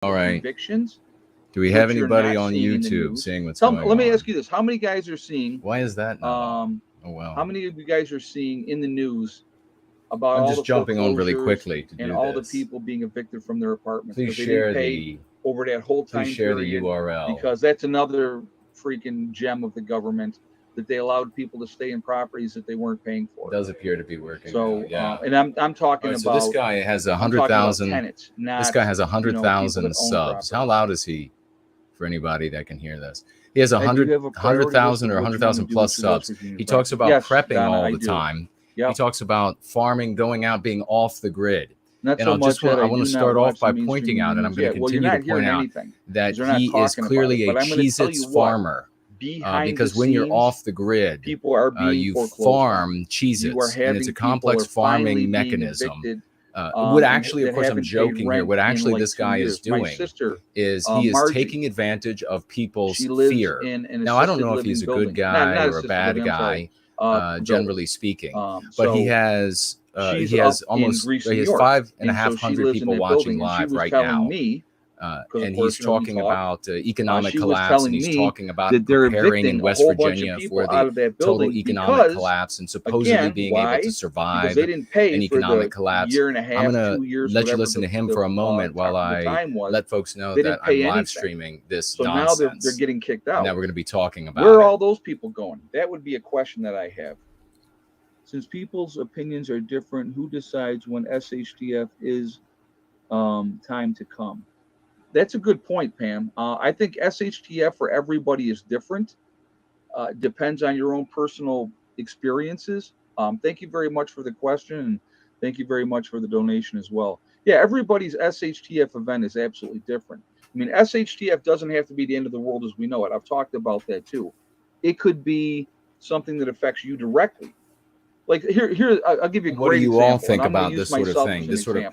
All right. convictions. Do we have anybody on YouTube seeing what's going on? Let me ask you this: how many guys are seeing? Why is that? Oh well. How many of you guys are seeing in the news about I'm all just the jumping on really quickly to and do all this. the people being evicted from their apartments? Please share the over that whole time share period, the URL, because that's another freaking gem of the government, that they allowed people to stay in properties that they weren't paying for. It does appear to be working. So, now. Yeah. And I'm talking about. So this guy has 100,000. This guy has 100,000 subs. How loud is he? For anybody that can hear this, he has 100,000 or 100,000 plus subs. He talks about prepping all the time. He talks about farming, going out, being off the grid. And I want to start off by pointing out, and I'm going to continue to point out that he is clearly a Cheez-Its farmer. Because when you're off the grid, people are you farm Cheez-Its, and it's a complex farming mechanism. What actually, of course, I'm joking here. What actually this guy is doing is he is taking advantage of people's fear. Now, I don't know if he's a good guy or a bad guy, generally speaking, but he has almost 5,500 people watching live right now. And he's talking about economic collapse, and he's talking about preparing in West Virginia for the total economic collapse and supposedly being able to survive an economic collapse. I'm going to let you listen to him for a moment while I let folks know that I'm live streaming this nonsense. So now they're getting kicked out. And now we're going to be talking about where are all those people going? That would be a question that I have. Since people's opinions are different, who decides when SHTF is time to come? That's a good point, Pam. I think SHTF for everybody is different. Depends on your own personal experiences. Thank you very much for the question, and thank you very much for the donation as well. Yeah, everybody's SHTF event is absolutely different. I mean, SHTF doesn't have to be the end of the world as we know it. I've talked about that too. It could be something that affects you directly. Like here, I'll give you a great example. What do you all think about this sort of thing? This sort of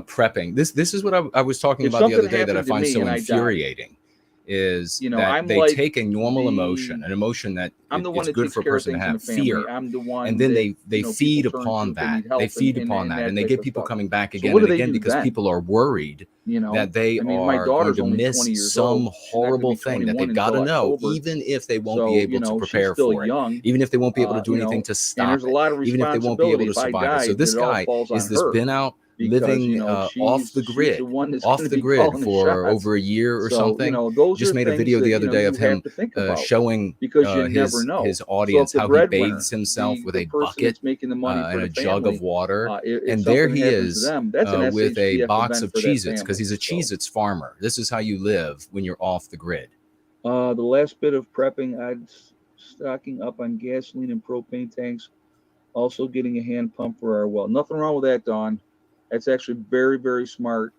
prepping. This is what I was talking about the other day that I find so infuriating. Is that they take a normal emotion, an emotion that it's good for a person to have, fear, and then they feed upon that. They feed upon that, and they get people coming back again and again because people are worried that they are going to miss some horrible thing that they've got to know, even if they won't be able to prepare for it, even if they won't be able to do anything to stop it, even if they won't be able to survive it. So this guy is this been out living off the grid for over a year or something. Just made a video the other day of him showing his audience how he bathes himself with a bucket and a jug of water, and there he is with a box of Cheez-Its, because he's a Cheez-Its farmer. This is how you live when you're off the grid. The last bit of prepping, I'd stocking up on gasoline and propane tanks, also getting a hand pump for our well. Nothing wrong with that, Don. That's actually very, very smart.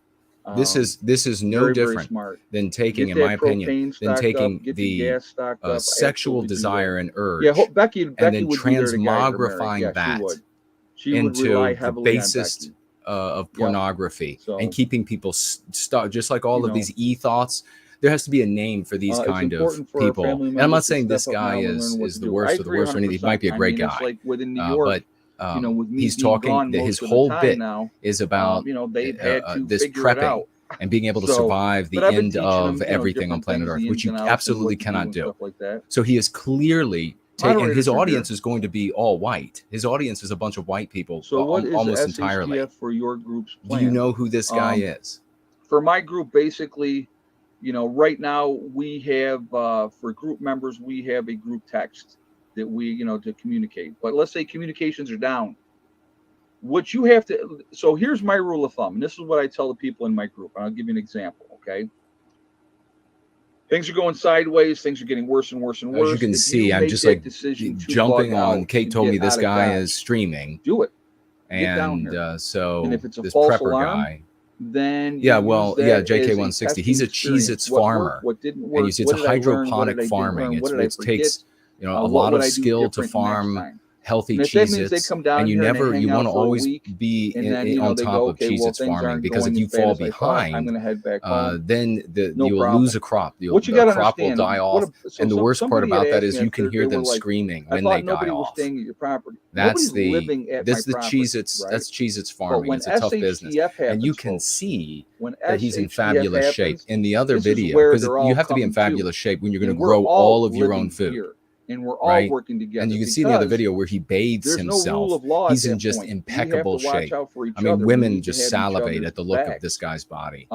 This is no different than taking, in my opinion, than taking the sexual desire and urge, and then transmogrifying that into the basest of pornography, and keeping people stuck, just like all of these e-thoughts. There has to be a name for these kind of people. And I'm not saying this guy is the worst of the worst or anything. He might be a great guy, but he's talking that his whole bit is about this prepping and being able to survive the end of everything on planet Earth, which you absolutely cannot do. So he is clearly taking, his audience is going to be all white. His audience is a bunch of white people, almost entirely. For your group's plan? Do you know who this guy is? For my group, basically, right now we have, for group members, we have a group text that we, to communicate. But let's say communications are down. What you have to, so here's my rule of thumb, and this is what I tell the people in my group. I'll give you an example, okay? Things are going sideways. Things are getting worse and worse and worse. As you can see, I'm just like jumping on. Kate told me this guy is streaming. Do it. And so and if it's a this false prepper alarm, guy. Then JK160. He's a Cheez-Its farmer, and you see it's a hydroponic farming. It takes a lot of skill to farm healthy And if that means they Cheez-Its, come down and you here and they never, hang you out want to for a always week, be and then, on they top go, of okay, well, Cheez-Its things farming, aren't because going if you as bad fall as I thought, I'm behind, going to head back home. then No you'll problem. lose a crop. What you The got to crop will understand, die off. And the worst part somebody had about that asked is me you if can hear they were them like, screaming I when they thought die nobody was off. staying at your property. That's Nobody's living at this my the property, Cheez-Its. right? That's Cheez-Its But farming. when It's a tough business, SHTF happens, and you can folks, see when that he's in SHTF fabulous shape. happens, In the other this is video, where because they're all you have to be in coming to. fabulous shape when you're going And to we're grow all of your living own food. here, and we're all Right? working together. And you can see in the other because video where he bathes there's no himself. rule of law He's at in that just point. impeccable We have to watch shape. out for each I mean, other. We women need to just have each salivate other's at the look of backs. this guy's body.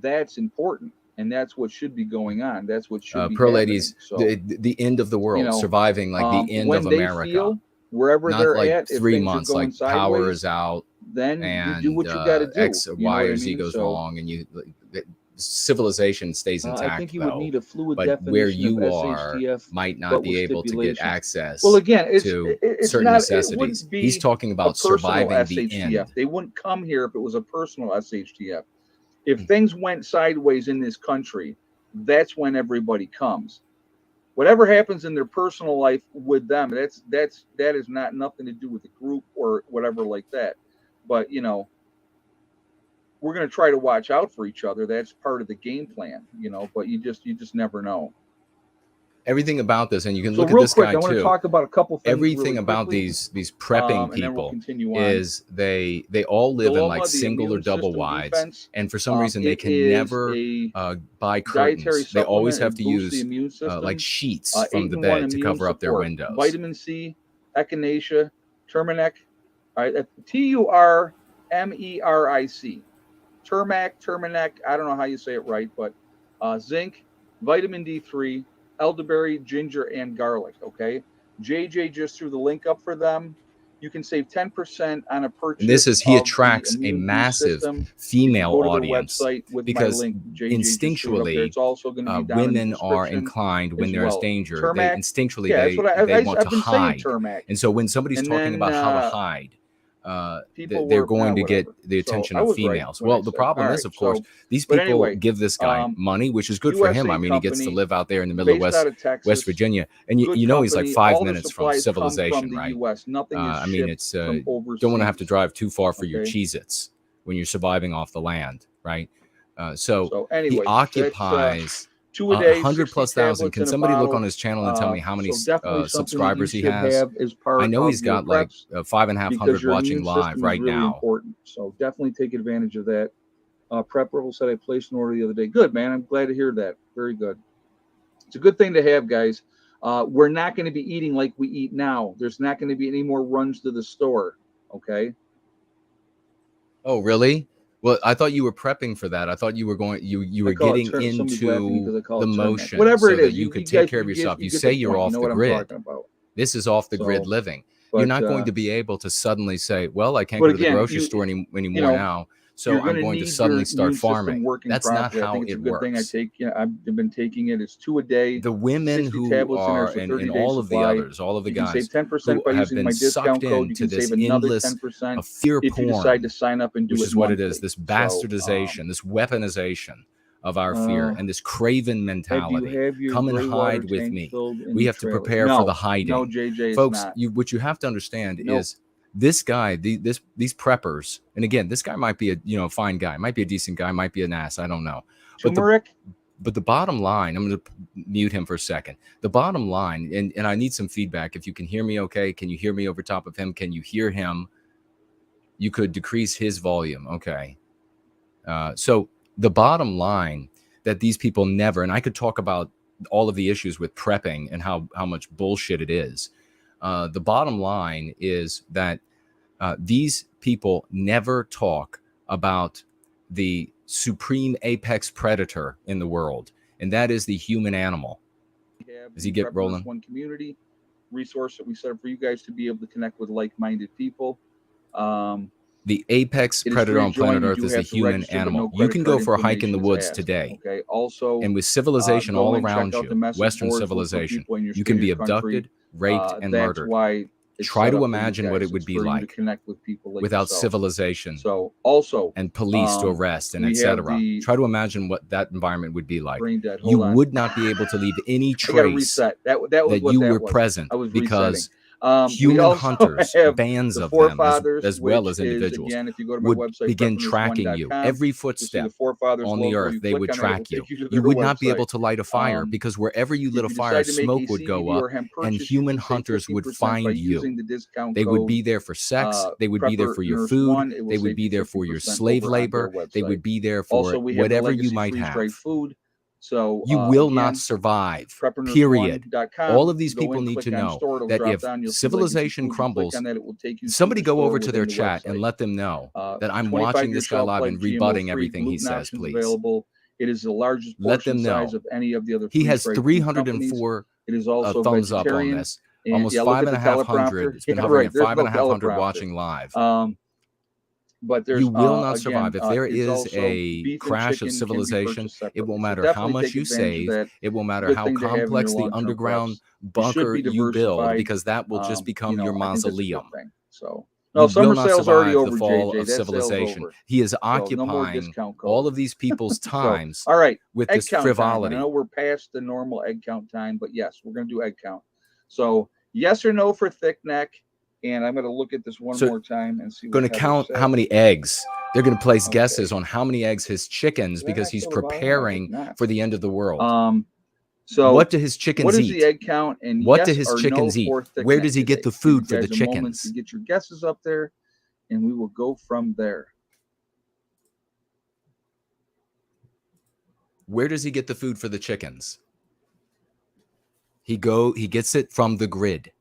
That's important, and that's what should be going on. That's what should be Pearl happening. Ladies, So, the end of the world, surviving like the end when of they America. feel wherever Not they're like at, if 3 things months, are going like sideways, power is out, then and you do what you got to do. X, You know Y, what or I Z mean? goes So, wrong, and civilization stays intact. I think you would need a fluid but definition where you of are SHTF, might but not be with able to get stipulations. access Well, again, to it's certain not. necessities. It wouldn't be He's talking about a personal surviving the SHTF. end. They wouldn't come here if it was a personal SHTF. If things went sideways in this country, that's when everybody comes. Whatever happens in their personal life with them, that is not nothing to do with the group or whatever like that. But we're going to try to watch out for each other. That's part of the game plan, but you just never know. Everything about this, and you can look at this quick, guy I want too. to talk about a couple things. Everything about these prepping people is they all live in like single or double wides, and for some reason they can never buy curtains. They always have to use like sheets from the bed to cover up their windows. Vitamin C, echinacea, turmeric, Turmeric. Turmeric. I don't know how you say it right, but zinc, vitamin D3, elderberry, ginger, and garlic. Okay, JJ just threw the link up for them. You can save 10% on a purchase. And he attracts a massive female audience because instinctually, it's also going to be women are inclined when there's danger. Turmeric, instinctually, they want to hide. And so when somebody's talking about how to hide, they're going to get the attention of females. Well, the problem is, of course, these people give this guy money, which is good for him. I mean, he gets to live out there in the middle of West Virginia, and he's like 5 minutes from civilization, right? I mean, it's don't want to have to drive too far for your Cheez-Its when you're surviving off the land, right? So he occupies 100,000+. Can somebody look on his channel and tell me how many subscribers he has? I know he's got like 5,500 watching live right now. Important. So definitely take advantage of that. Prepper said I placed an order the other day. Good, man. I'm glad to hear that. Very good. It's a good thing to have, guys. We're not going to be eating like we eat now. There's not going to be any more runs to the store. Okay. Oh, really? Well, I thought you were prepping for that. I thought you were going. You were getting into the motion, whatever so it is. You could take care of yourself. You say you're off the grid. This is off the grid living. You're not going to be able to suddenly say, "Well, I can't go to the grocery store anymore now, so I'm going to suddenly start farming." That's not how it works. I've been taking it. It's 2 a day. The women who are and all of the others, all of the guys who have been sucked into this endless fear porn, which is what it is. This bastardization, this weaponization of our fear, and this craven mentality. Come and hide with me. We have to prepare for the hiding. No, JJ, folks. What you have to understand is this guy, these preppers, and again, this guy might be a fine guy, might be a decent guy, might be an ass. I don't know. But the bottom line, I'm going to mute him for a second. The bottom line, and I need some feedback. If you can hear me, okay. Can you hear me over top of him? Can you hear him? You could decrease his volume, okay. So the bottom line that these people never, and I could talk about all of the issues with prepping and how much bullshit it is. The bottom line is that these people never talk about the supreme apex predator in the world, and that is the human animal. Does he get rolling? One community resource that we set up for you guys to be able to connect with like-minded people. The apex predator on planet Earth is the human animal. You can go for a hike in the woods today. Okay. Also, and with civilization all around you, Western civilization, you can be abducted, raped, and murdered. Why try to imagine what it would be like to connect with people like without yourself. Civilization. So also, and police to arrest and etc. Try to imagine what that environment would be like. You would not be able to leave any trace that you were present because Human hunters, bands of them, as well as individuals, again, if you go to my website, begin tracking you. Every footstep on the earth, they would track you. You would not be able to light a fire because wherever you lit a fire, smoke would go up, and human hunters would find you. They would be there for sex. They would be there for your food. They would be there for your slave labor. They would be there for whatever you might have. So you will not survive, period. All of these people need to know that if civilization crumbles, somebody go over to their chat and let them know that I'm watching this guy live and rebutting everything he says, please. It is the largest let them know. Size of any of the other he has 304 it is also thumbs up on this. Almost 5,500. It's been hovering at 5,500 watching live. But there's, you will not survive. If there is a crash of civilization, it won't matter how much you save. It won't matter how complex the underground bunker you build, because that will just become your mausoleum. So no, summer sale's already over. The fall of civilization. He is occupying all of these people's times. All right, with this frivolity. I know we're past the normal egg count time, but yes, we're going to do egg count. So yes or no for thick neck. And I'm going to look at this one more time and see. Going to count how many eggs. They're going to place guesses on how many eggs his chickens, because he's preparing for the end of the world. So what do his chickens eat? What is the egg count? And what do his chickens eat? Where does he get the food for the chickens? Get your guesses up there, and we will go from there. Where does he get the food for the chickens? He gets it from the grid.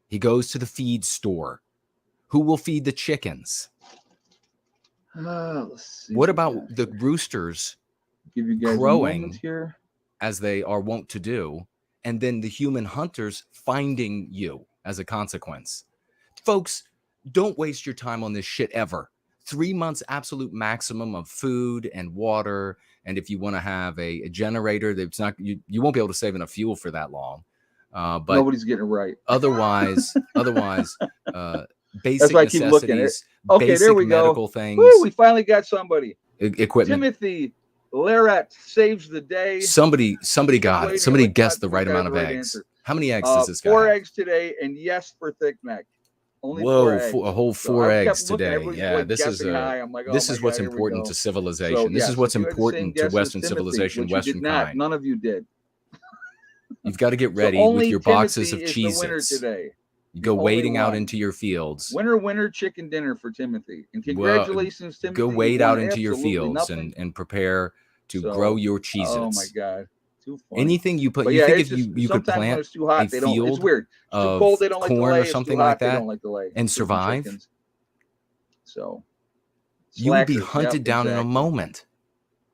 He goes to the feed store. Who will feed the chickens? Let's see. What about the roosters give you guys crowing here, as they are wont to do, and then the human hunters finding you as a consequence? Folks, don't waste your time on this shit ever. 3 months absolute maximum of food and water, and if you want to have a generator, that's not you won't be able to save enough fuel for that long. But nobody's getting it right. Otherwise, basic That's why I keep looking at it. Okay, basic there we medical go. things. Woo, we finally got somebody. Equipment. Timothy Larrett saves the day. Somebody got it. Somebody guessed the right amount of eggs. How many eggs does this guy 4 have? eggs today, and yes for thick neck. Only Whoa, 4 eggs. A whole 4 eggs today. Yeah, like this is this is what's important to civilization. So, this is what's important to Western civilization, Western kind. None of you did. You've got to get ready with your boxes of Timothy Cheez-Its. Today. You go wading out into your fields. Winner, chicken dinner for Timothy. And congratulations, Timothy. Go wade out into your fields and prepare to grow your Cheez-Its. Oh my God. Too funny. Anything you put, you think if you could plant it's too hot, a field it's weird. It's of too cold, they don't like corn or something like that and survive, so you would be hunted down in a moment.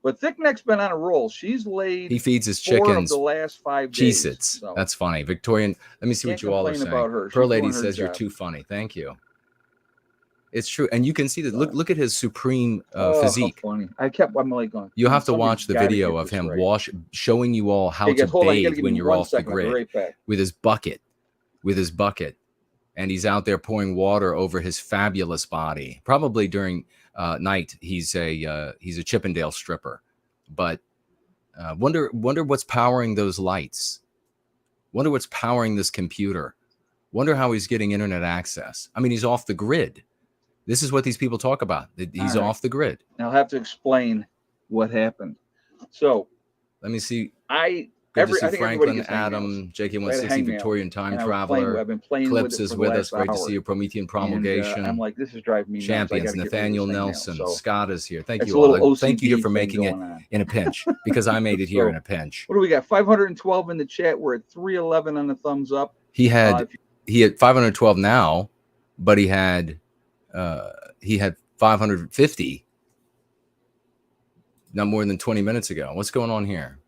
But Thick Neck's been on a roll. She's laid. He feeds his 4 chickens of the last 5 days. Cheez-Its. So. That's funny. Victorian. Let me see what you all are saying. Pearl Lady says you're too funny. Thank you. It's true, and you can see that. Look at his supreme physique. How funny. I'm like going. You have to watch the video of him showing you all how to bathe when you're off the grid with his bucket, and he's out there pouring water over his fabulous body. Probably during night, he's a Chippendale stripper, but wonder what's powering those lights. Wonder what's powering this computer. Wonder how he's getting internet access. I mean, he's off the grid. This is what these people talk about. He's off the grid. I'll have to explain what happened. So let me see. I think Franklin, Adam, JK160, Victorian Time Traveler. Clips is with us. Great to see you. Promethean Promulgation. I'm like, this is driving me nuts. Champions. Nathaniel Nelson. Scott is here. Thank you all. Thank you here for making it in a pinch, because I made it here in a pinch. What do we got? 512 in the chat. We're at 311 on the thumbs up. He had 512 now, but he had 550 not more than 20 minutes ago. What's going on here?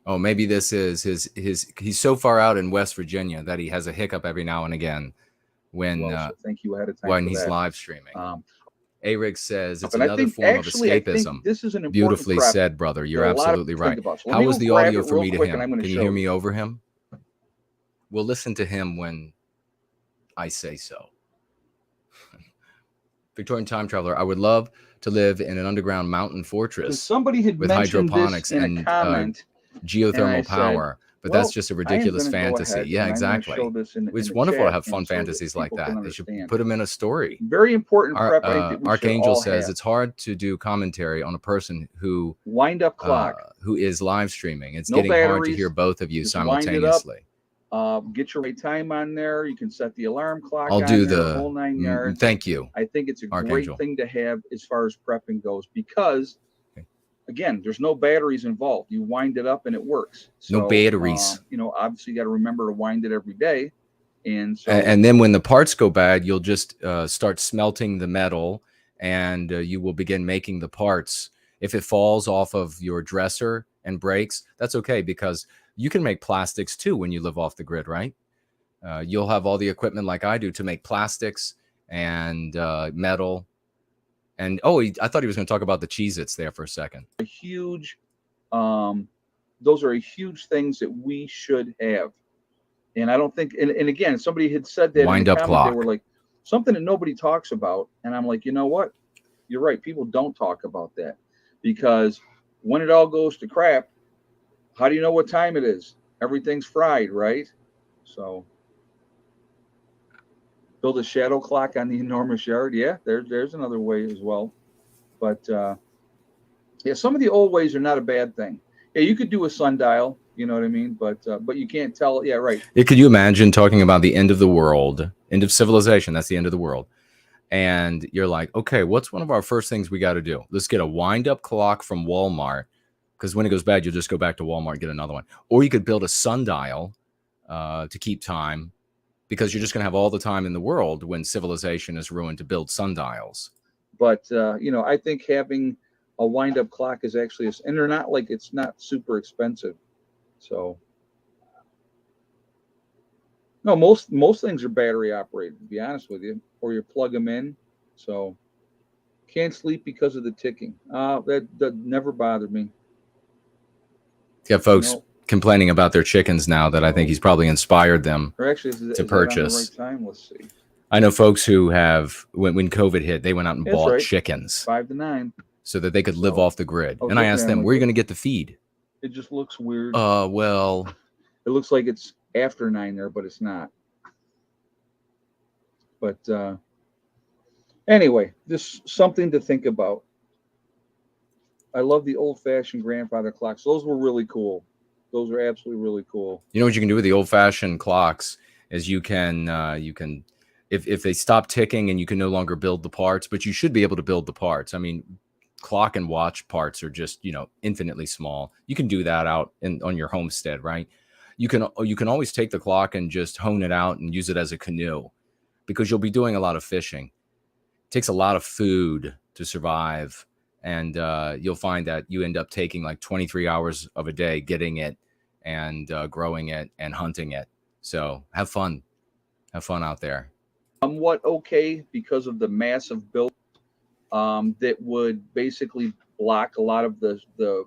Oh, maybe this is he's so far out in West Virginia that he has a hiccup every now and again when thank you ahead of time when he's live streaming. A-Rig says it's another form of escapism. This is an beautifully said, brother. You're absolutely right. How was the audio for me to him? Can you hear me over him? We'll listen to him when I say so. Victorian Time Traveler. I would love to live in an underground mountain fortress somebody had with hydroponics and geothermal power, But that's just a ridiculous fantasy. Yeah, exactly. It's wonderful to have fun fantasies like that. They should put them in a story. Very important prep. Archangel says it's hard to do commentary on a person who wind up clock, who is live streaming. It's getting hard to hear both of you simultaneously. Get your time on there. You can set the alarm clock. I'll do the whole 9 yards. Thank you. I think it's a great thing to have as far as prepping goes, because again, there's no batteries involved. You wind it up and it works. So, no batteries. Obviously you got to remember to wind it every day. And so, and then when the parts go bad, you'll just start smelting the metal, and you will begin making the parts. If it falls off of your dresser and breaks, that's okay, because you can make plastics too when you live off the grid, right? You'll have all the equipment like I do to make plastics and metal. And I thought he was going to talk about the Cheez-Its there for a second. A huge, those are huge things that we should have. And I don't think, and again, somebody had said that wind up clock. They were like, something that nobody talks about. And I'm like, you know what? You're right. People don't talk about that, because when it all goes to crap, how do you know what time it is? Everything's fried, right? So build a shadow clock on the enormous yard. Yeah, there's another way as well. But yeah, some of the old ways are not a bad thing. Yeah, you could do a sundial, you know what I mean? But you can't tell. Yeah, right. Could you imagine talking about the end of the world, end of civilization? That's the end of the world. And you're like, okay, what's one of our first things we got to do? Let's get a wind-up clock from Walmart, because when it goes bad, you'll just go back to Walmart and get another one. Or you could build a sundial to keep time, because you're just going to have all the time in the world when civilization is ruined to build sundials. But, I think having a wind-up clock is actually, and they're not like, it's not super expensive. So, no, most things are battery operated, to be honest with you, or you plug them in. So, can't sleep because of the ticking. That never bothered me. Yeah, folks complaining about their chickens now that I think he's probably inspired them to purchase. Right time? Let's see. I know folks who have, when COVID hit, they went out and bought chickens 5 to 9 so that they could live off the grid. And I asked them, where are you going to get the feed? It just looks weird. Well, it looks like it's after 9 there, but it's not. But anyway, this is something to think about. I love the old-fashioned grandfather clocks. Those were really cool. Those are absolutely really cool. You know what you can do with the old-fashioned clocks is you can if they stop ticking and you can no longer build the parts, but you should be able to build the parts. I mean, clock and watch parts are just, infinitely small. You can do that out on your homestead, right? You can always take the clock and just hone it out and use it as a canoe, because you'll be doing a lot of fishing. It takes a lot of food to survive. And you'll find that you end up taking like 23 hours of a day getting it and growing it and hunting it. So have fun out there. Somewhat okay because of the massive build that would basically block a lot of the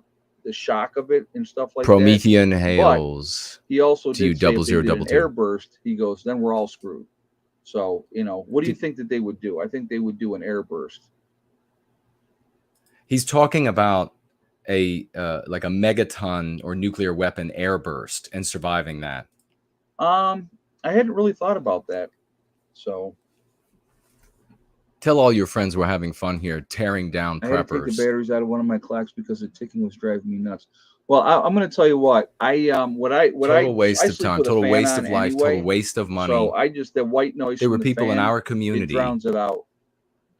shock of it and stuff like Promethean that. Hails. But he also did say if they did an 0022 airburst. He goes, then we're all screwed. So what do you think that they would do? I think they would do an airburst. He's talking about like a megaton or nuclear weapon airburst and surviving that. I hadn't really thought about that. So tell all your friends we're having fun here, tearing down preppers. I had to take the batteries out of one of my clocks because the ticking was driving me nuts. Well, I'm going to tell you what. Total waste of time, total waste of life, total waste of money. So the white noise. There were people in our community. It drowns it out.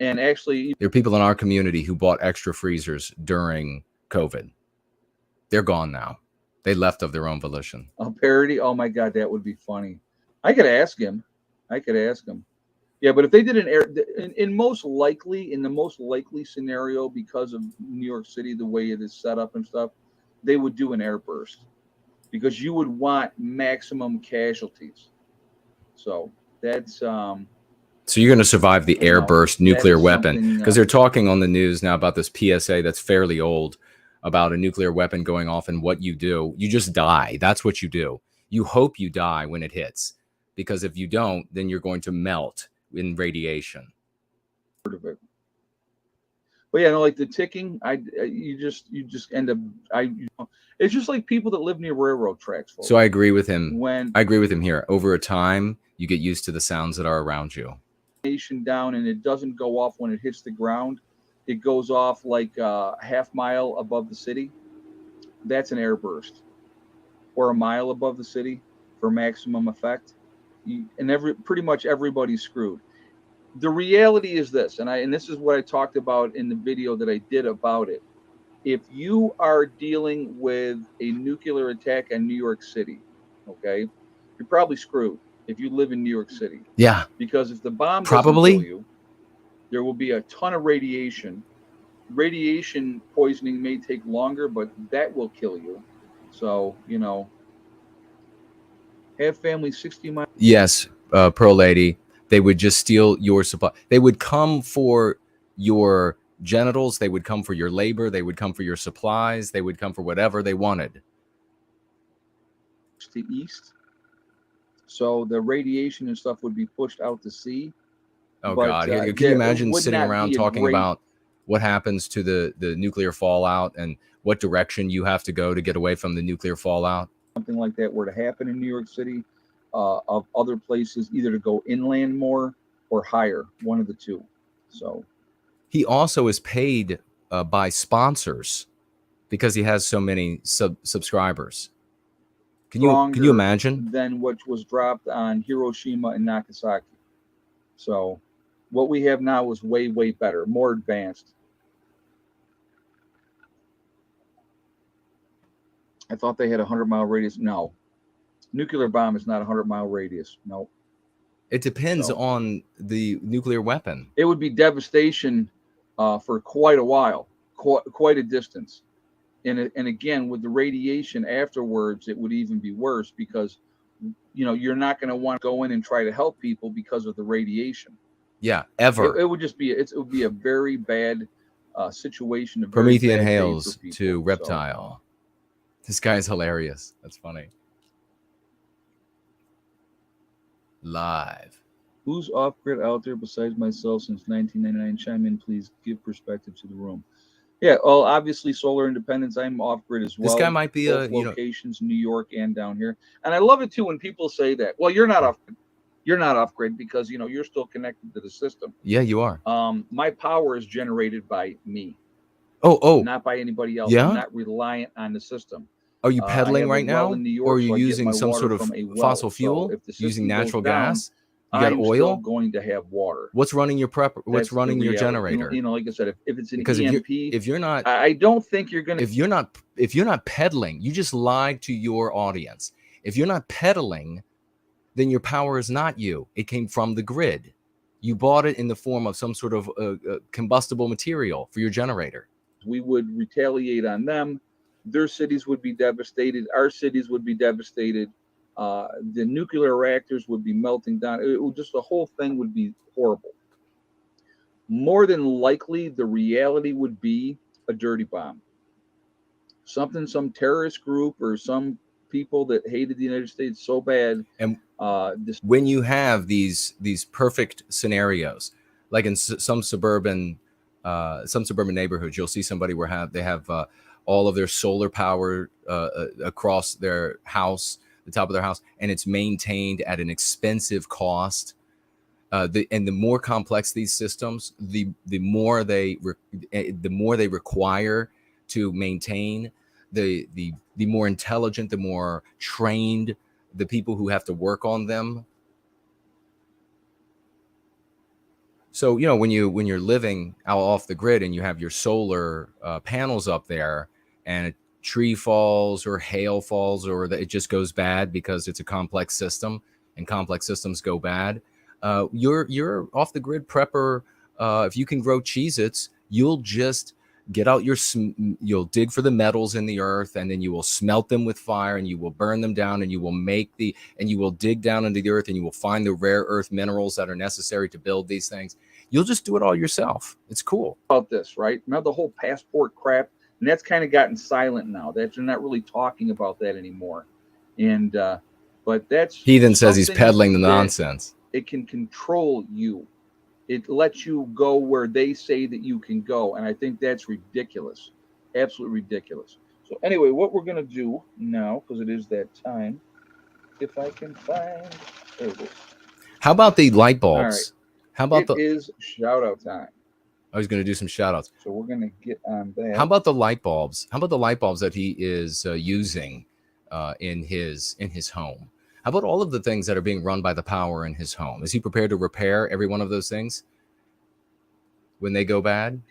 And actually, there are people in our community who bought extra freezers during COVID. They're gone now. They left of their own volition. A parody? Oh my God, that would be funny. I could ask him. Yeah, but if they did an air, in the most likely scenario, because of New York City, the way it is set up and stuff, they would do an airburst, because you would want maximum casualties. So that's So you're going to survive the airburst nuclear weapon, because they're talking on the news now about this PSA that's fairly old about a nuclear weapon going off, and what you do. You just die. That's what you do. You hope you die when it hits, because if you don't, then you're going to melt in radiation. But But yeah, no, like the ticking, you just end up, it's just like people that live near railroad tracks. Folks. So I agree with him. I agree with him here. Over a time, you get used to the sounds that are around you. Down, and it doesn't go off when it hits the ground. It goes off like a half mile above the city. That's an air burst, or a mile above the city for maximum effect. And pretty much everybody's screwed. The reality is this, and this is what I talked about in the video that I did about it. If you are dealing with a nuclear attack on New York City, okay, you're probably screwed if you live in New York City. Yeah. Because if the bomb doesn't kill you, there will be a ton of radiation. Radiation poisoning may take longer, but that will kill you. So, have family 60 miles. Yes, Pearl Lady. They would just steal your supply. They would come for your genitals. They would come for your labor. They would come for your supplies. They would come for whatever they wanted. To east. So the radiation and stuff would be pushed out to sea. Oh, God. Can you imagine sitting around talking about what happens to the nuclear fallout and what direction you have to go to get away from the nuclear fallout? Something like that were to happen in New York City, of other places, either to go inland more or higher, one of the two. So he also is paid by sponsors because he has so many subscribers. Can you imagine? Than what was dropped on Hiroshima and Nagasaki. So what we have now is way, way better, more advanced. I thought they had a 100-mile radius. No. Nuclear bomb is not a 100-mile radius. No. It depends on the nuclear weapon. It would be devastation for quite a while, quite a distance. And again, with the radiation afterwards, it would even be worse because, you're not going to want to go in and try to help people because of the radiation. Yeah, ever. It would just be, it would be a very bad situation. Promethean hails to Reptile. So. This guy's hilarious. That's funny. Live. Who's off-grid out there besides myself since 1999? Chime in, please. Give perspective to the room. Yeah, well, obviously, solar independence. I'm off-grid as well. This guy might be locations, New York and down here. And I love it, too, when people say that. Well, you're not off-grid. You're not off-grid because, you're still connected to the system. Yeah, you are. My power is generated by me. Oh. Not by anybody else. Yeah? I'm not reliant on the system. Are you pedaling right now? Or are you using some sort of fossil fuel? Using natural gas? You got oil? Still going to have water. What's running your What's running your generator? Like I said, if it's an because EMP, if you're not, I don't think you're gonna. If you're not pedaling, you just lied to your audience. If you're not pedaling, then your power is not you. It came from the grid. You bought it in the form of some sort of combustible material for your generator. We would retaliate on them. Their cities would be devastated. Our cities would be devastated. The nuclear reactors would be melting down. The whole thing would be horrible. More than likely, the reality would be a dirty bomb. Some terrorist group or some people that hated the United States so bad. And when you have these perfect scenarios, like in some suburban neighborhoods, you'll see somebody where they have all of their solar power across their house, the top of their house, and it's maintained at an expensive cost. And the more complex these systems, the more they require to maintain. The more intelligent, the more trained the people who have to work on them. So when you're living out off the grid and you have your solar panels up there, and a tree falls or hail falls or it just goes bad because it's a complex system and complex systems go bad. You're off the grid prepper. If you can grow Cheez-Its, you'll just get out you'll dig for the metals in the earth, and then you will smelt them with fire, and you will burn them down, and you will dig down into the earth, and you will find the rare earth minerals that are necessary to build these things. You'll just do it all yourself. It's cool. About this, right? Remember the whole passport crap? And that's kind of gotten silent now. That they're not really talking about that anymore. And but that's Heathen says he's peddling the nonsense. It can control you. It lets you go where they say that you can go, and I think that's ridiculous, absolutely ridiculous. So anyway, what we're gonna do now, because it is that time, if I can find, there it is. How about the light bulbs? All right. How about it is shout out time. I was going to do some shout outs. So we're going to get on that. How about the light bulbs? How about the light bulbs that he is using in his home? How about all of the things that are being run by the power in his home? Is he prepared to repair every one of those things when they go bad?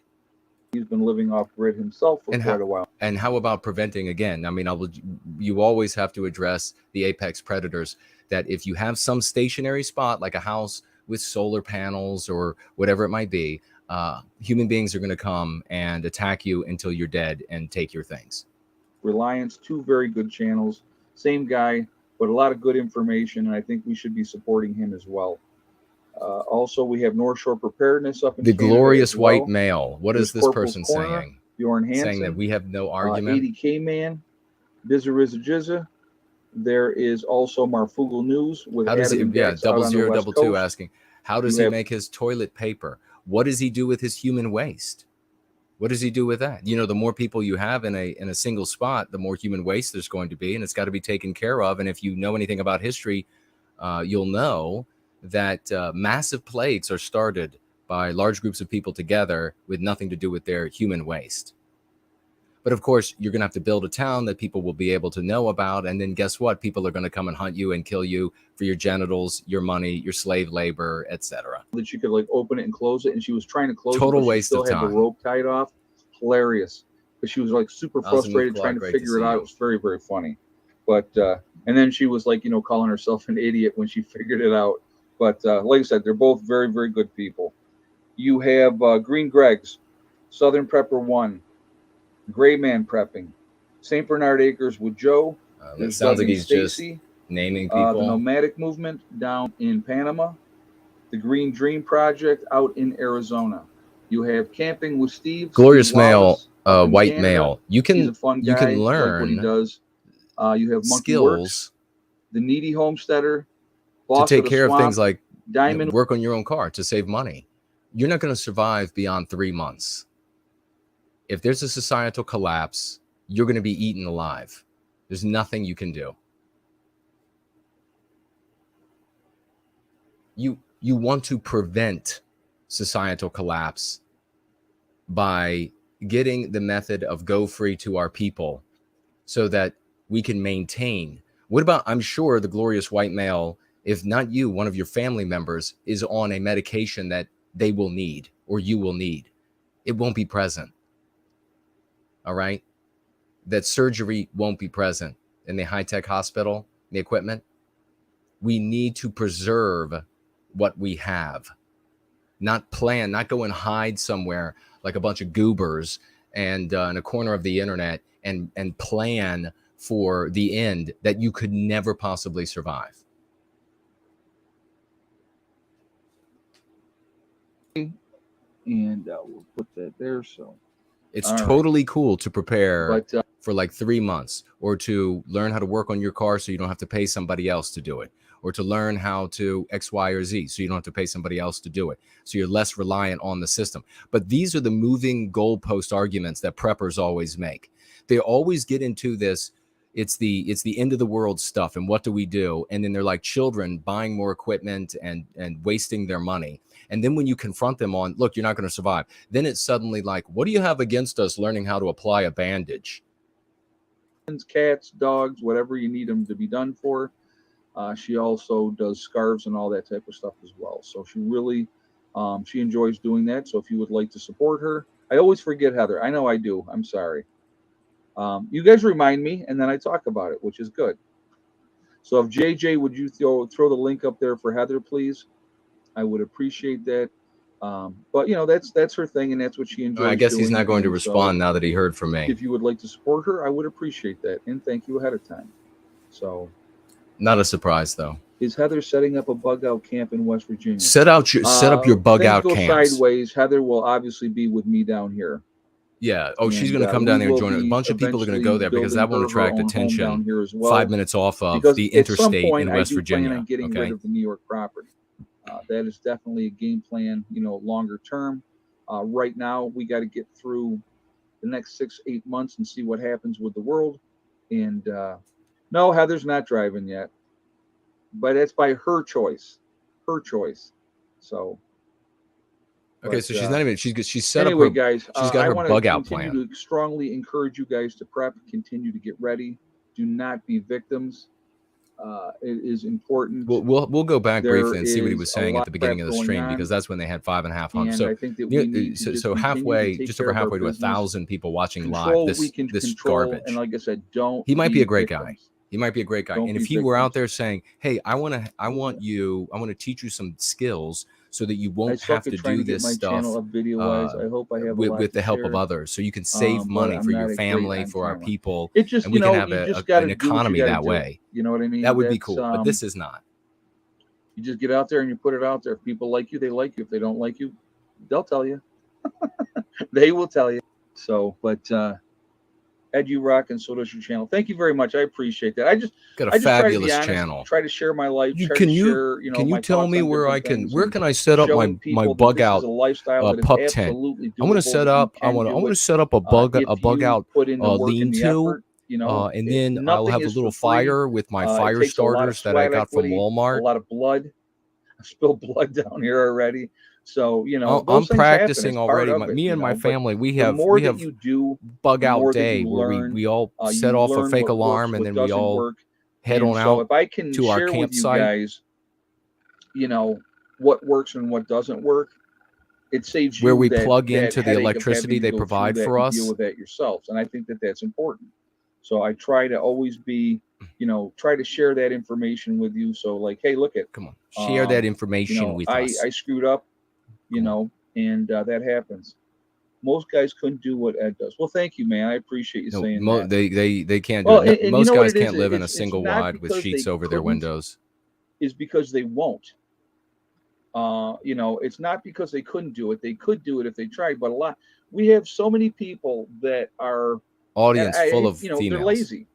He's been living off grid himself for quite a while. And how about preventing again? I mean, you always have to address the apex predators, that if you have some stationary spot like a house with solar panels or whatever it might be, human beings are going to come and attack you until you're dead and take your things. Reliance, 2 very good channels, same guy, but a lot of good information, and I think we should be supporting him as well. Also, we have North Shore Preparedness up in the Canada glorious well. white male. What is this person saying? Bjorn Hansen, saying that we have no argument. 80K Man, Bizza There is also Marfugal News with how does Adam he, yeah, Dax out on the West 0022 Coast. asking, how does he make his toilet paper? What does he do with his human waste? What does he do with that? You know, the more people you have in a single spot, the more human waste there's going to be, and it's got to be taken care of. And if you know anything about history, you'll know that massive plagues are started by large groups of people together with nothing to do with their human waste. But of course, you're going to have to build a town that people will be able to know about. And then guess what? People are going to come and hunt you and kill you for your genitals, your money, your slave labor, etc. That she could like open it and close it. And she was trying to close Total it. waste of time. Had the rope tied off. Hilarious. But she was like super frustrated trying to figure it out. It was very, very funny. But, and then she was like, you know, calling herself an idiot when she figured it out. But like I said, they're both very, very good people. You have Green Greg's, Southern Prepper 1, Gray Man Prepping, St. Bernard Acres with Joe. It sounds like he's just naming people. The Nomadic Movement down in Panama, the Green Dream Project out in Arizona. You have Camping with Steve. Glorious Steve male, Wallace, white Canada. male. You can learn what he does. You have Monkey skills Works, the Needy Homesteader, to take care of things like Diamond. Work on your own car to save money. You're not going to survive beyond 3 months. If there's a societal collapse, you're going to be eaten alive. There's nothing you can do. You want to prevent societal collapse by getting the method of go free to our people so that we can maintain. What about, I'm sure the glorious white male, if not you, one of your family members is on a medication that they will need or you will need. It won't be present. All right. That surgery won't be present in the high-tech hospital, the equipment. We need to preserve what we have, not plan, not go and hide somewhere like a bunch of goobers and in a corner of the internet and plan for the end that you could never possibly survive. And we'll put that there. So it's totally cool to prepare for like 3 months, or to learn how to work on your car so you don't have to pay somebody else to do it, or to learn how to X, Y, or Z so you don't have to pay somebody else to do it. So you're less reliant on the system. But these are the moving goalpost arguments that preppers always make. They always get into this. It's the end of the world stuff. And what do we do? And then they're like children buying more equipment and wasting their money. And then when you confront them on, look, you're not going to survive. Then it's suddenly like, what do you have against us learning how to apply a bandage? Cats, dogs, whatever you need them to be done for. She also does scarves and all that type of stuff as well. So she really, she enjoys doing that. So if you would like to support her, I always forget Heather. I know I do. I'm sorry. You guys remind me, and then I talk about it, which is good. So if JJ, would you throw the link up there for Heather, please? I would appreciate that. But you know, that's her thing, and that's what she enjoys. I guess he's doing. not going to And respond so now that he heard from me. If you would like to support her, I would appreciate that, and thank you ahead of time. So, not a surprise though. Is Heather setting up a bug out camp in West Virginia? Set up your bug out camps. Sideways. Heather will obviously be with me down here. Yeah. Oh, she's going to come down there and join it. A bunch of people are going to go there because that will attract attention. Here as well, 5 minutes off of the interstate in West Virginia. On getting rid of the New York property. That is definitely a game plan, longer term. Right now, we got to get through the next 6-8 months and see what happens with the world. And no, Heather's not driving yet, but it's by her choice. So. Okay, so she's not even. She's set anyway, up her. Guys, she's got her bug out plan. I want to strongly encourage you guys to prep. Continue to get ready. Do not be victims. It is important. We'll go back briefly and see what he was saying at the beginning of the stream, because that's when they had 5.500. So I think that so halfway, just over halfway to 1,000 people watching live. This garbage. And like I said, don't. He might be a great guy. He might be a great guy. And if he were out there saying, "Hey, I want to teach you some skills so that you won't have to do this stuff with the help of others, so you can save money for your family, for our people, and we can have an economy that way." You know what I mean? That would be cool. But this is not. You just get out there and you put it out there. If people like you, they like you. If they don't like you, they'll tell you. They will tell you. So, but Ed, you rock, and so does your channel. Thank you very much. I appreciate that. I just got a fabulous channel. Try to share my life. Can you tell me where can I set up my bug out pup tent? I want to set up. I want to set up a bug out lean-to. And then I'll have a little fire with my fire starters that I got from Walmart. A lot of blood. I spilled blood down here already. So, I'm practicing already. Me and my family, we have bug out day where we all set off a fake alarm, and then we all head on out to our campsite. What works and what doesn't work. It saves you where we plug into the electricity they provide for us. Deal with that yourselves, and I think that that's important. So I try to always be, try to share that information with you. So like, hey, look at, come on, share that information with us. I screwed up, and that happens. Most guys couldn't do what Ed does. Well, thank you, man. I appreciate you saying that. They can't do it. Most guys can't live in a single wide with sheets over their windows. Is because they won't. It's not because they couldn't do it. They could do it if they tried, but we have so many people that are audience full of females. They're lazy.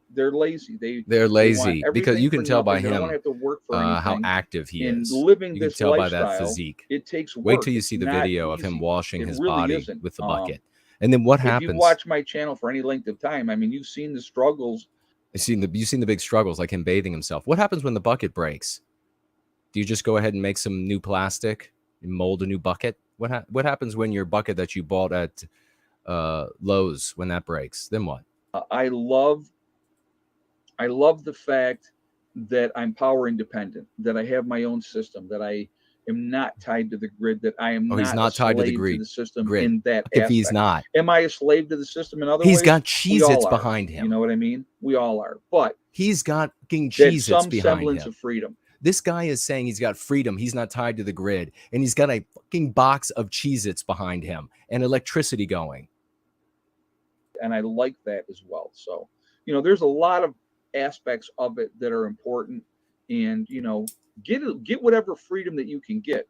They're lazy because you can tell by him how active he is. Living you can tell by that physique. It takes work. Wait till you see the video of him washing his body with the bucket. And then what happens? If you watch my channel for any length of time, I mean, you've seen the struggles. You've seen the big struggles, like him bathing himself. What happens when the bucket breaks? Do you just go ahead and make some new plastic and mold a new bucket? What happens when your bucket that you bought at Lowe's, when that breaks? Then what? I love the fact that I'm power independent, that I have my own system, that I am not tied to the grid, that I am he's not tied to the grid. To the system in that if aspect. He's not. Am I a slave to the system in other ways? He's got Cheez-Its behind him. You know what I mean? We all are. But he's got Cheez-Its behind him. Some semblance of freedom. This guy is saying he's got freedom. He's not tied to the grid. And he's got a fucking box of Cheez-Its behind him and electricity going. And I like that as well. So, there's a lot of aspects of it that are important, and get whatever freedom that you can get,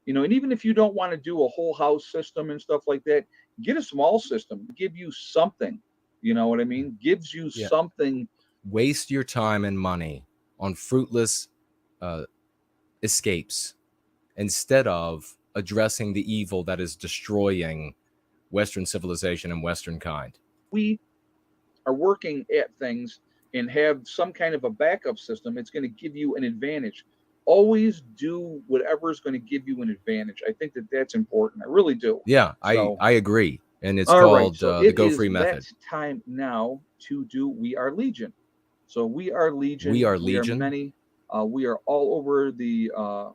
and even if you don't want to do a whole house system and stuff like that, get a small system, give you something, what I mean? Gives you something. Waste your time and money on fruitless escapes instead of addressing the evil that is destroying Western civilization and Western kind. We are working at things and have some kind of a backup system. It's going to give you an advantage. Always do whatever is going to give you an advantage. I think that that's important. I really do. Yeah, I agree. And it's called the Go Free Method. It's time now to do We Are Legion. So We Are Legion. We Are Legion. We are many. We are all over the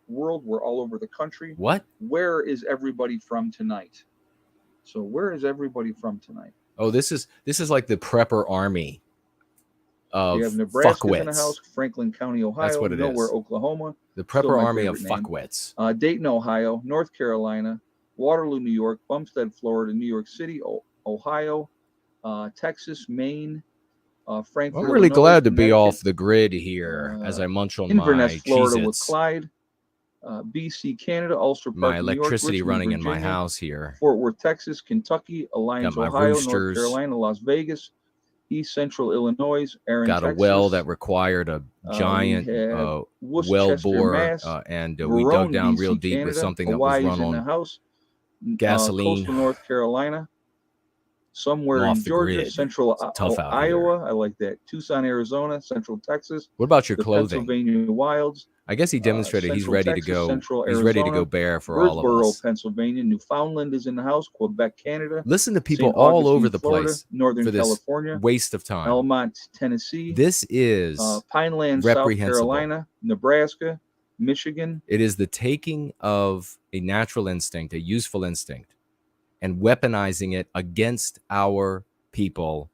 world. We're all over the country. What? Where is everybody from tonight? So where is everybody from tonight? Oh, this is like the prepper army of we have Nebraska fuckwits. In the house, Franklin County, Ohio. That's what it Nowhere, is. Oklahoma. The prepper army of fuckwits. Dayton, Ohio, North Carolina, Waterloo, New York, Bumstead, Florida, New York City, Ohio, Texas, Maine, Frankfurt. I'm really glad to be off the grid here as I munch on Inverness, my Florida, Cheez-Its. with Clyde. BC, Canada, Ulster Park, my electricity New York, running Virginia, in my house here. Fort Worth, Texas, Kentucky, Alliance, Ohio, roosters. North Carolina, Las Vegas, East Central Illinois, Aaron, got Texas. a well that required a giant well bore, and we dug down real deep Canada. with something Hawaii that was run on the house. gasoline. Coastal North Carolina, somewhere in Georgia, grid. Central Iowa. I like that. Tucson, Arizona, Central Texas. What about your clothing? Pennsylvania wilds. I guess he demonstrated he's ready Texas, to go. Central He's Arizona, ready to go bare for all of us. Pennsylvania, Newfoundland is in the house. Quebec, Canada. Listen to people all over the place, Northern for this California, waste of time. Elmont, Tennessee. This is Pineland, South Carolina, Nebraska, Michigan. It is the taking of a natural instinct, a useful instinct, and weaponizing it against our people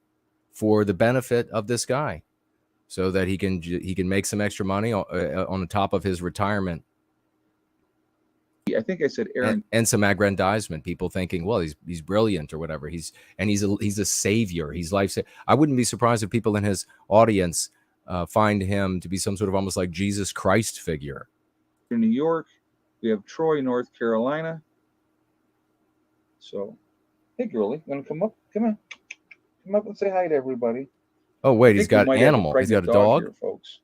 for the benefit of this guy, so that he can make some extra money on the top of his retirement. I think I said Aaron, and some aggrandizement. People thinking, well, he's brilliant or whatever. He's a savior. He's life. I wouldn't be surprised if people in his audience find him to be some sort of almost like Jesus Christ figure. In New York, we have Troy, North Carolina. So, hey, girlie, you want to come up? Come up and say hi to everybody. Oh wait, he's got an animal. He's got a dog, here, folks.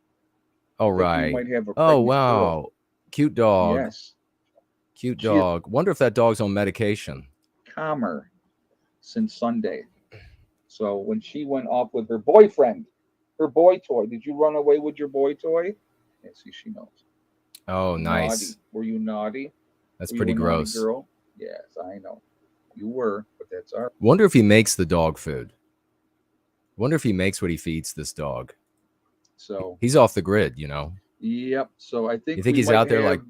Oh right. Oh wow, girl. Cute dog. Yes, cute dog. Wonder if that dog's on medication. Calmer since Sunday. So when she went off with her boyfriend, her boy toy. Did you run away with your boy toy? Yeah, see, she knows. Oh, nice. Naughty. Were you naughty? That's pretty gross. Girl? Yes, I know. You were, but that's all right. Wonder if he makes the dog food. Wonder if he makes what he feeds this dog. So he's off the grid, you know. Yep. So I think you think he's out there like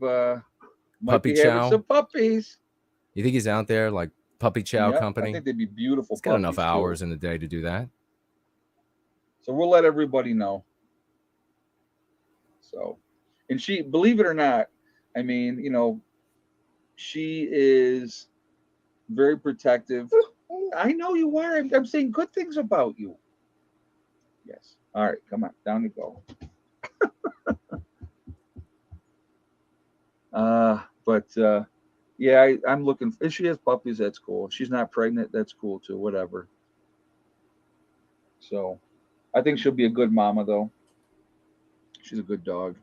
puppy chow. Some puppies. You think he's out there like puppy chow company? I think they'd be beautiful. He's got enough hours in the day to do that. So we'll let everybody know. So, and she, believe it or not, I mean, you know, she is very protective. I know you are. I'm saying good things about you. Yes. All right. Come on. Down you go. Yeah, I'm looking. If she has puppies, that's cool. If she's not pregnant, that's cool too. Whatever. So, I think she'll be a good mama, though. She's a good dog.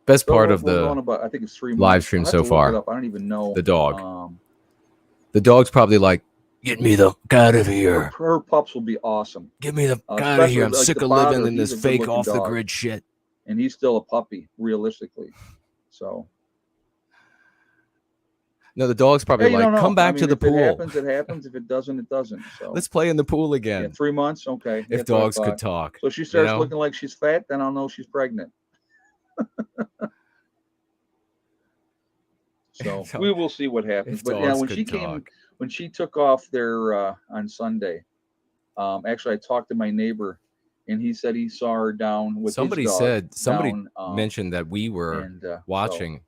Best part of the I think it's 3 months. live stream so far. I don't even know. The dog. The dog's probably like, get me the out of here. Her pups will be awesome. Get me the out of here. I'm sick of living in this fake off the grid shit. And he's still a puppy, realistically. So. No, the dog's probably like, come back to the pool. If it happens, it happens. If it doesn't, it doesn't. So let's play in the pool again. Yeah, 3 months, okay. If dogs could talk. So she starts looking like she's fat, then I'll know she's pregnant. So we will see what happens. But yeah, when she took off there on Sunday, actually I talked to my neighbor, and he said he saw her down with somebody his dog. Somebody mentioned that we were watching. So,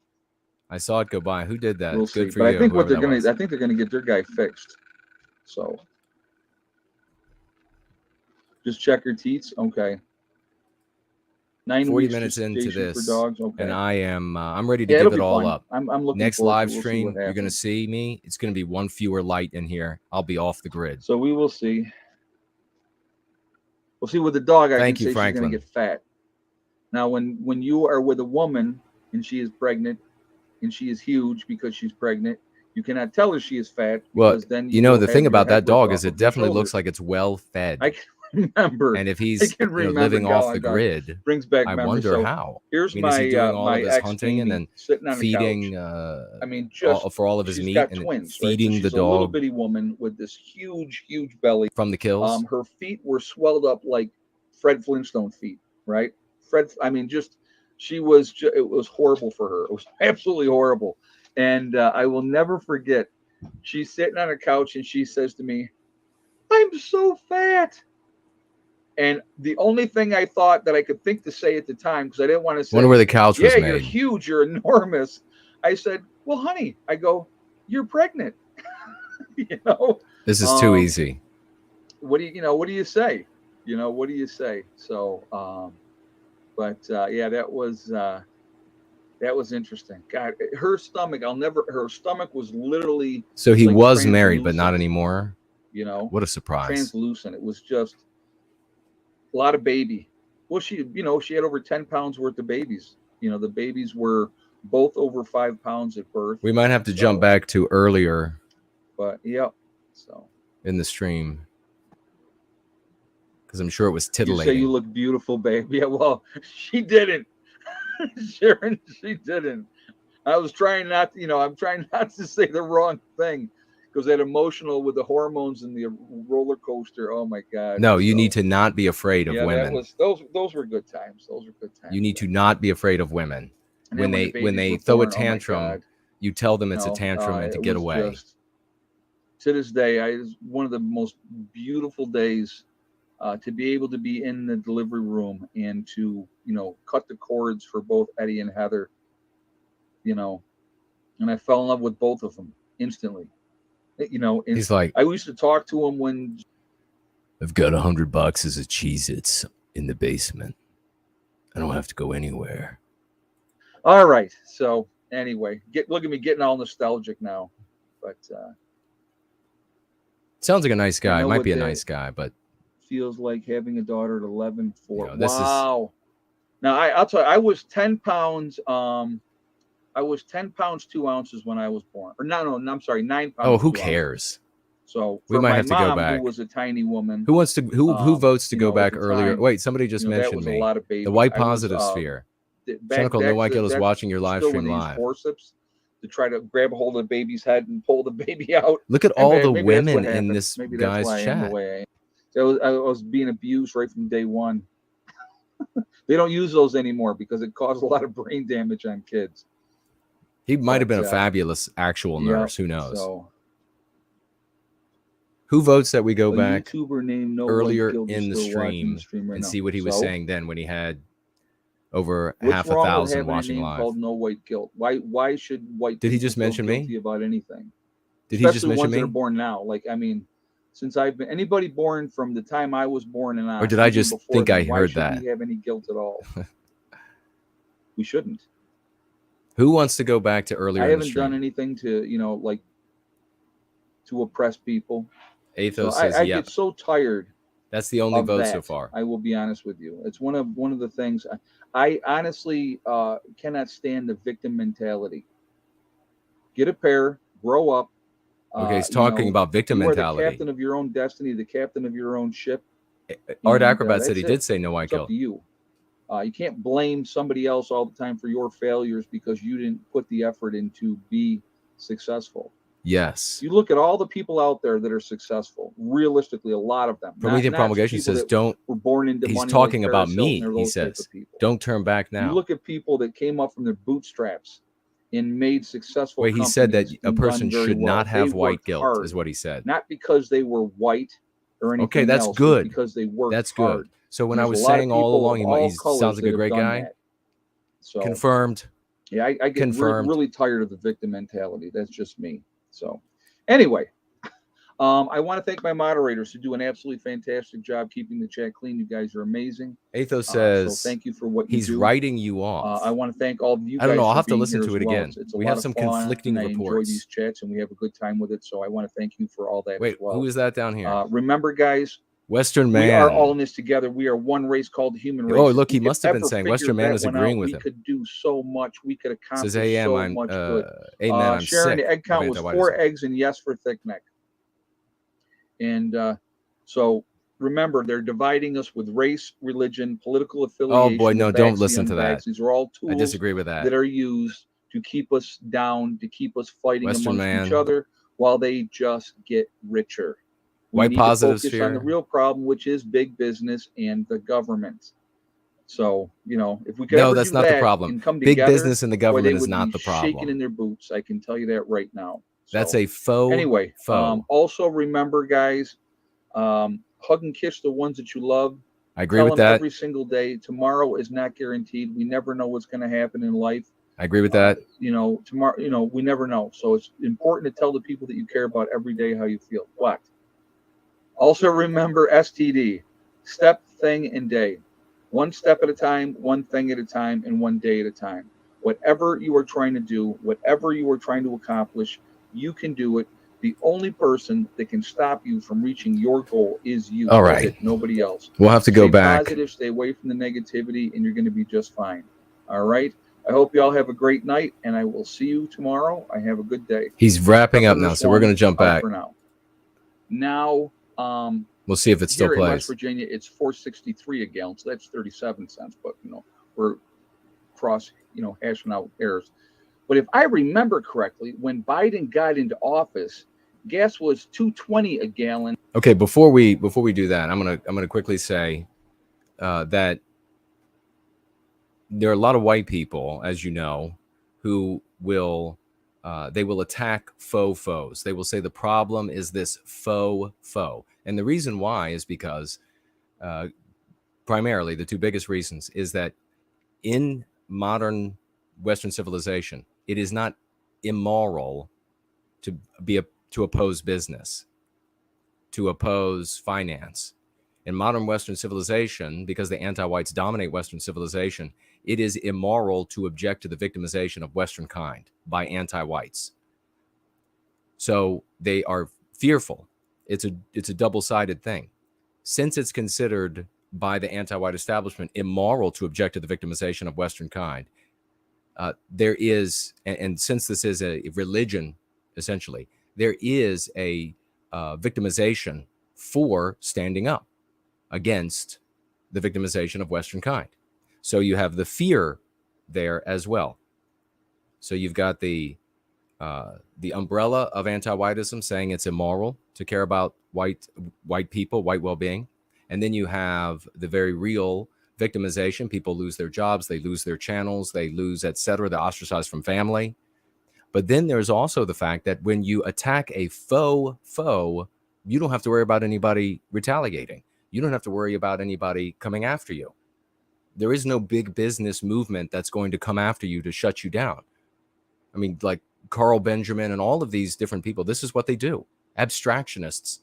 I saw it go by. Who did that? We'll Good see. for but you. I think I think they're gonna get their guy fixed. So just check her teats. Okay. 40 minutes into this, okay. And I'm ready to give it all up. I'm looking next live stream. You're gonna see me. It's gonna be one fewer light in here. I'll be off the grid. So we will see. We'll see with the dog. Thank you, she's Franklin. Gonna get fat. Now, when you are with a woman and she is pregnant and she is huge because she's pregnant, you cannot tell her she is fat. Well, then you know the thing about that dog is it definitely looks like it's well fed. I can remember. And if he's living off the grid, brings back I memories. wonder how. Here's is he doing all of his hunting Amy, and then feeding for all of his meat and twins, feeding right? the She's a little dog bitty woman with this huge belly from the kills. Her feet were swelled up like Fred Flintstone feet, right? It was horrible for her. It was absolutely horrible. And I will never forget, she's sitting on a couch and she says to me, "I'm so fat." And the only thing I thought that I could think to say at the time, because I didn't want to say, wonder where the couch was made. You're huge, you're enormous. I said, "Well, honey," I go, "you're pregnant." This is too easy. What do you say? What do you say? So, that was interesting. God, her stomach, her stomach was literally. So he was married, but not anymore. What a surprise. Translucent. It was just, A lot of baby. Well, she had over 10 pounds worth of babies. The babies were both over 5 pounds at birth. We might have to jump back to earlier. But yep. So in the stream, because I'm sure it was titillating. You say you look beautiful, babe. Yeah, well, she didn't. Sharon, she didn't. I was trying not to, I'm trying not to say the wrong thing because that emotional with the hormones and the roller coaster. Oh my God. No, you need to not be afraid of women. Those were good times. Those were good times. You need to not be afraid of women. When they throw a tantrum, you tell them it's a tantrum and to get away. To this day, it's one of the most beautiful days to be able to be in the delivery room and to, cut the cords for both Eddie and Heather, and I fell in love with both of them instantly. He's like, I used to talk to him when I've got $100 as a Cheez-Its in the basement. I don't have to go anywhere. All right. So anyway, look at me getting all nostalgic now, but sounds like a nice guy. Might be a nice guy, but feels like having a daughter at 11. Wow. Now I'll tell you, I was 10 pounds. I was 10 pounds 2 ounces when I was born. Or no, I'm sorry, 9 pounds. Oh, who cares? So we might have to go back. Who was a tiny woman. Who wants to? Who votes to go back earlier? Wait, somebody just mentioned me. The white positive sphere. Cynical No White Guilt is watching your live stream live. Forceps to try to grab a hold of the baby's head and pull the baby out. Look at all the women in this guy's chat. I was being abused right from day one. They don't use those anymore because it caused a lot of brain damage on kids. He might have been a fabulous actual nurse. Who knows? Who votes that we go back earlier in the stream and see what he was saying then when he had over half 1,000 watching live? Called No White Guilt. Why should white? Did he just mention me about anything? Did he just mention ones me? That are born now, since I've been anybody born from the time I was born and on. Or did I just think I heard that? Why should we have any guilt at all? We shouldn't. Who wants to go back to earlier? I haven't done anything to, to oppress people. Athos says, I get so tired. That's the only vote so far. I will be honest with you. It's one of the things I honestly cannot stand the victim mentality. Get a pair, grow up. Okay, he's talking about victim mentality. You are the captain of your own destiny, the captain of your own ship. Art Acrobat said he did say no white guilt. Up to you. You can't blame somebody else all the time for your failures because you didn't put the effort in to be successful. Yes. You look at all the people out there that are successful. Realistically, a lot of them. Promethean Promulgation says, "Don't." Were born into he's money talking like about me. He says, "Don't turn back now." You look at people that came up from their bootstraps and made successful. Wait, he said that a person should not have white guilt, is what he said. Not because they were white or anything. Okay, that's else, good. Because they worked That's hard. good. So when I was saying all along, he sounds like a great guy. So confirmed. Yeah, I get really tired of the victim mentality. That's just me. So anyway, I want to thank my moderators who do an absolutely fantastic job keeping the chat clean. You guys are amazing. Athos says, so thank you for what you do. He's writing you off. I want to thank all of you guys. I don't know. I'll have to being listen here to it as well. again. It's a We lot have of some fun, conflicting and reports. I enjoy these chats, and we have a good time with it. So I want to thank you for all that as well. Who is that down here? Remember, guys, Western Man. We are all in this together. We are one race called the human race. Oh, look, he must have been saying Western Man is agreeing with him. We could do so much. We could accomplish Says AM, so much good. Amen, I'm Sharon, sick. the egg count was 4 eggs and yes for thick neck. And so remember, they're dividing us with race, religion, political affiliation. Oh boy, no, don't listen to that. These are all tools I disagree with that. That are used to keep us down, to keep us fighting Western amongst each other while they just get richer. White positive sphere. On the real problem, which is big business and the government. So, if we could that's not the problem. Big business and the government is not the problem. Shaking in their boots, I can tell you that right now. So, that's a faux. Anyway, faux. Also remember, guys, hug and kiss the ones that you love. I agree with that. Every single day. Tomorrow is not guaranteed. We never know what's going to happen in life. I agree with that. Tomorrow, we never know. So it's important to tell the people that you care about every day how you feel. What? Also remember STD, step, thing, and day. One step at a time, one thing at a time, and one day at a time. Whatever you are trying to do, whatever you are trying to accomplish, you can do it. The only person that can stop you from reaching your goal is you. All right. Nobody else. We'll have to go back. Stay positive, stay away from the negativity, and you're going to be just fine. All right. I hope you all have a great night, and I will see you tomorrow. I have a good day. He's wrapping up now, so we're going to jump back. For now, we'll see if it still plays. In West Virginia, it's $4.63 a gallon, so that's 37 cents. But we're hashing out errors. But if I remember correctly, when Biden got into office, gas was $2.20 a gallon. Okay, before we do that, I'm gonna quickly say that there are a lot of white people, as you know, who will they will attack faux. They will say the problem is this faux, and the reason why is because primarily the two biggest reasons is that in modern Western civilization, it is not immoral to oppose business, to oppose finance. In modern Western civilization, because the anti-whites dominate Western civilization, it is immoral to object to the victimization of Western kind by anti-whites. So they are fearful. It's a double-sided thing. Since it's considered by the anti-white establishment immoral to object to the victimization of Western kind, there is, and since this is a religion, essentially, there is a victimization for standing up against the victimization of Western kind. So you have the fear there as well. So you've got the umbrella of anti-whiteism saying it's immoral to care about white people, white well-being. And then you have the very real victimization. People lose their jobs, they lose their channels, they lose, etc. They're ostracized from family. But then there's also the fact that when you attack a faux, you don't have to worry about anybody retaliating. You don't have to worry about anybody coming after you. There is no big business movement that's going to come after you to shut you down. I mean, like Carl Benjamin and all of these different people, this is what they do. Abstractionists,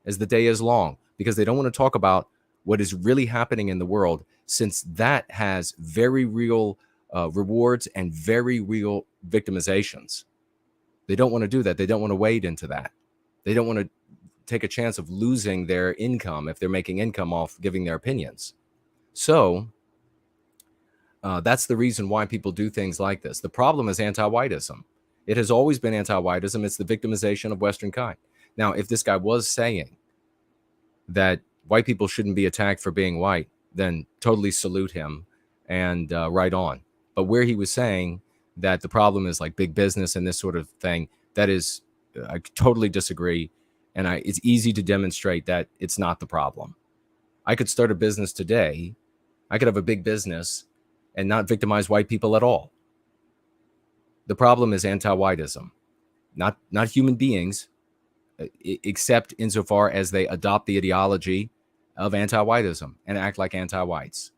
as the day is long, because they don't want to talk about what is really happening in the world, since that has very real rewards and very real victimizations. They don't want to do that. They don't want to wade into that. They don't want to take a chance of losing their income if they're making income off giving their opinions. So that's the reason why people do things like this. The problem is anti-whiteism. It has always been anti-whiteism. It's the victimization of Western kind. Now, if this guy was saying that white people shouldn't be attacked for being white, then totally salute him and right on. But where he was saying that the problem is like big business and this sort of thing, that is, I totally disagree. And it's easy to demonstrate that it's not the problem. I could start a business today. I could have a big business and not victimize white people at all. The problem is anti-whiteism, not human beings, except insofar as they adopt the ideology of anti-whiteism and act like anti-whites.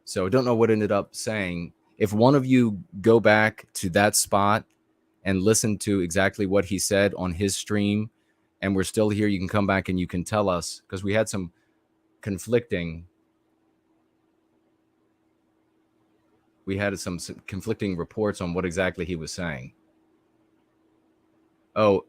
So I don't know what ended up saying. If one of you go back to that spot and listen to exactly what he said on his stream, and we're still here, you can come back and you can tell us, because we had some conflicting reports on what exactly he was saying. Oh,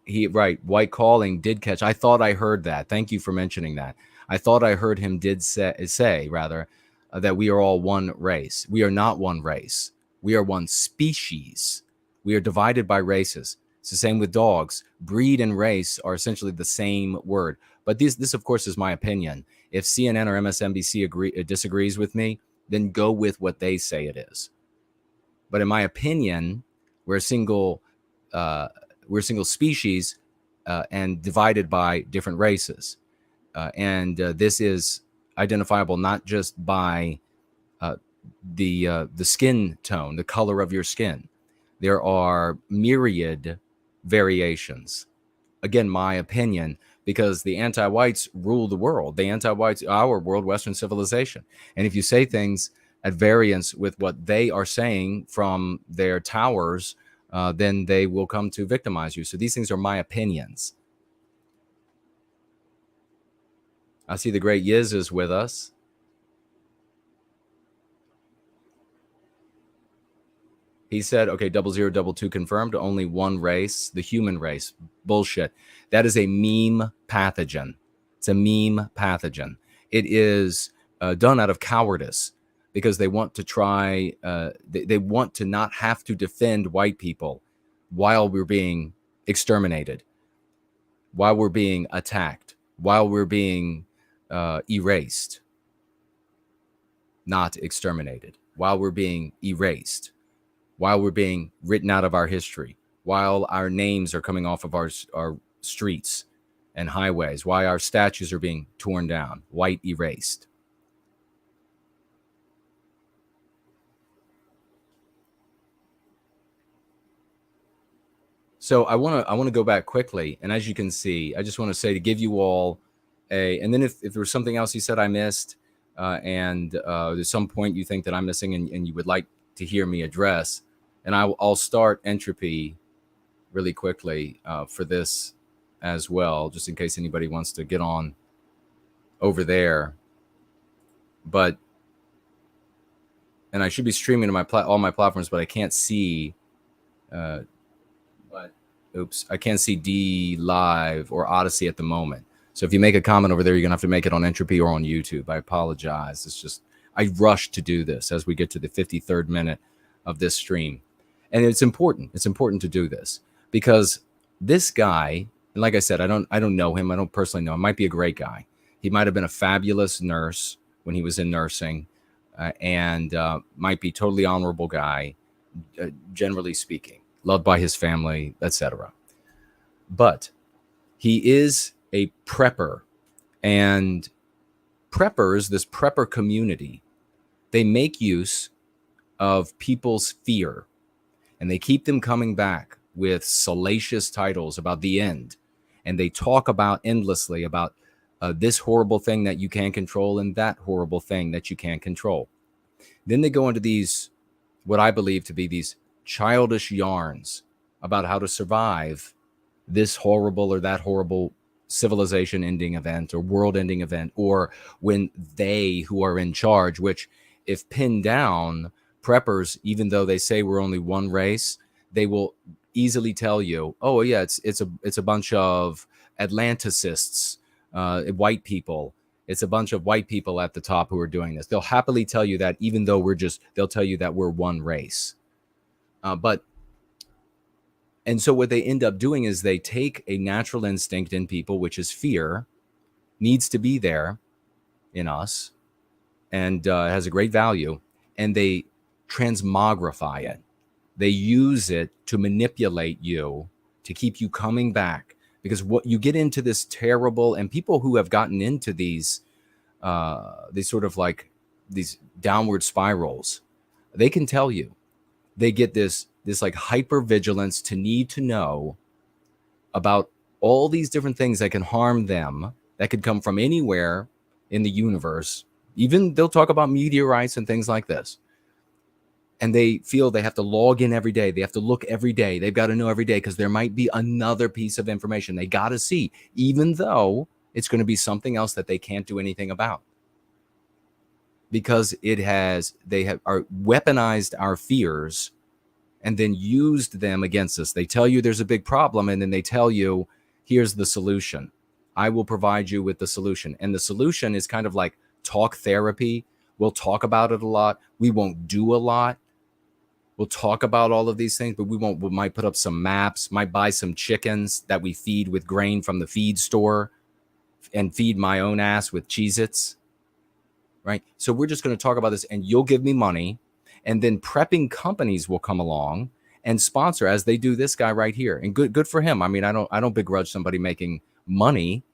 white calling did catch. I thought I heard that. Thank you for mentioning that. I thought I heard him say that we are all one race. We are not one race. We are one species. We are divided by races. It's the same with dogs. Breed and race are essentially the same word. But this, of course, is my opinion. If CNN or MSNBC disagrees with me, then go with what they say it is. But in my opinion, we're a single species and divided by different races. And this is identifiable not just by the skin tone, the color of your skin. There are myriad variations. Again, my opinion, because the anti-whites rule the world. The anti-whites, our world, Western civilization. And if you say things at variance with what they are saying from their towers, then they will come to victimize you. So these things are my opinions. I see the great Yiz is with us. He said, okay, 0022 confirmed, only one race, the human race. Bullshit. That is a meme pathogen. It's a meme pathogen. It is done out of cowardice because they want to try, they want to not have to defend white people while we're being exterminated, while we're being attacked, while we're being erased, not exterminated, while we're being erased, while we're being written out of our history, while our names are coming off of our streets and highways, while our statues are being torn down, white erased. So I want to go back quickly, and as you can see, I just want to say to give you all and then if there was something else you said I missed, and there's some point you think that I'm missing and you would like to hear me address, and I'll start entropy really quickly for this as well, just in case anybody wants to get on over there. But, and I should be streaming to all my platforms, but I can't see. I can't see D Live or Odyssey at the moment. So if you make a comment over there, you're gonna have to make it on Entropy or on YouTube. I apologize. It's just I rushed to do this as we get to the 53rd minute of this stream, and it's important. It's important to do this because this guy, and like I said, I don't know him. I don't personally know him. Might be a great guy. He might have been a fabulous nurse when he was in nursing, and might be totally honorable guy, generally speaking. Loved by his family, etc. But he is a prepper, and preppers, this prepper community, they make use of people's fear, and they keep them coming back with salacious titles about the end, and they talk about endlessly about this horrible thing that you can't control and that horrible thing that you can't control. Then they go into these, what I believe to be these childish yarns about how to survive this horrible or that horrible civilization ending event or world ending event, or when they who are in charge, which if pinned down, preppers, even though they say we're only one race, they will easily tell you, oh yeah, it's a bunch of Atlanticists, white people. It's a bunch of white people at the top who are doing this. They'll happily tell you that, even though they'll tell you that we're one race. And so what they end up doing is they take a natural instinct in people, which is fear, needs to be there in us, and has a great value, and they transmogrify it. They use it to manipulate you, to keep you coming back, because what you get into this terrible, and people who have gotten into these sort of like these downward spirals, they can tell you. They get this like hypervigilance to need to know about all these different things that can harm them, that could come from anywhere in the universe. Even they'll talk about meteorites and things like this. And they feel they have to log in every day. They have to look every day. They've got to know every day because there might be another piece of information they got to see, even though it's going to be something else that they can't do anything about. Because they have weaponized our fears and then used them against us. They tell you there's a big problem, and then they tell you, here's the solution. I will provide you with the solution. And the solution is kind of like talk therapy. We'll talk about it a lot. We won't do a lot. We'll talk about all of these things, but we might put up some maps, might buy some chickens that we feed with grain from the feed store and feed my own ass with Cheez-Its. Right? So we're just going to talk about this, and you'll give me money, and then prepping companies will come along and sponsor, as they do this guy right here. And good for him. I mean, I don't begrudge somebody making money,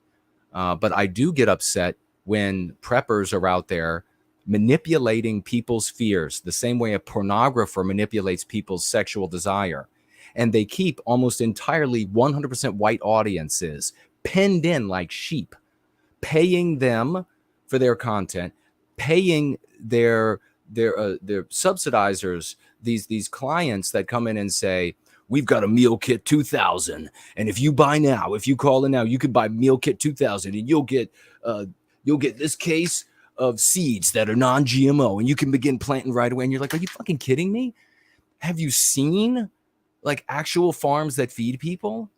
but I do get upset when preppers are out there manipulating people's fears the same way a pornographer manipulates people's sexual desire. And they keep almost entirely 100% white audiences penned in like sheep, paying them for their content, paying their subsidizers, these clients that come in and say, we've got a meal kit 2000, and if you call in now, you could buy meal kit 2000, and you'll get this case of seeds that are non-GMO, and you can begin planting right away. And you're like, are you fucking kidding me? Have you seen like actual farms that feed people?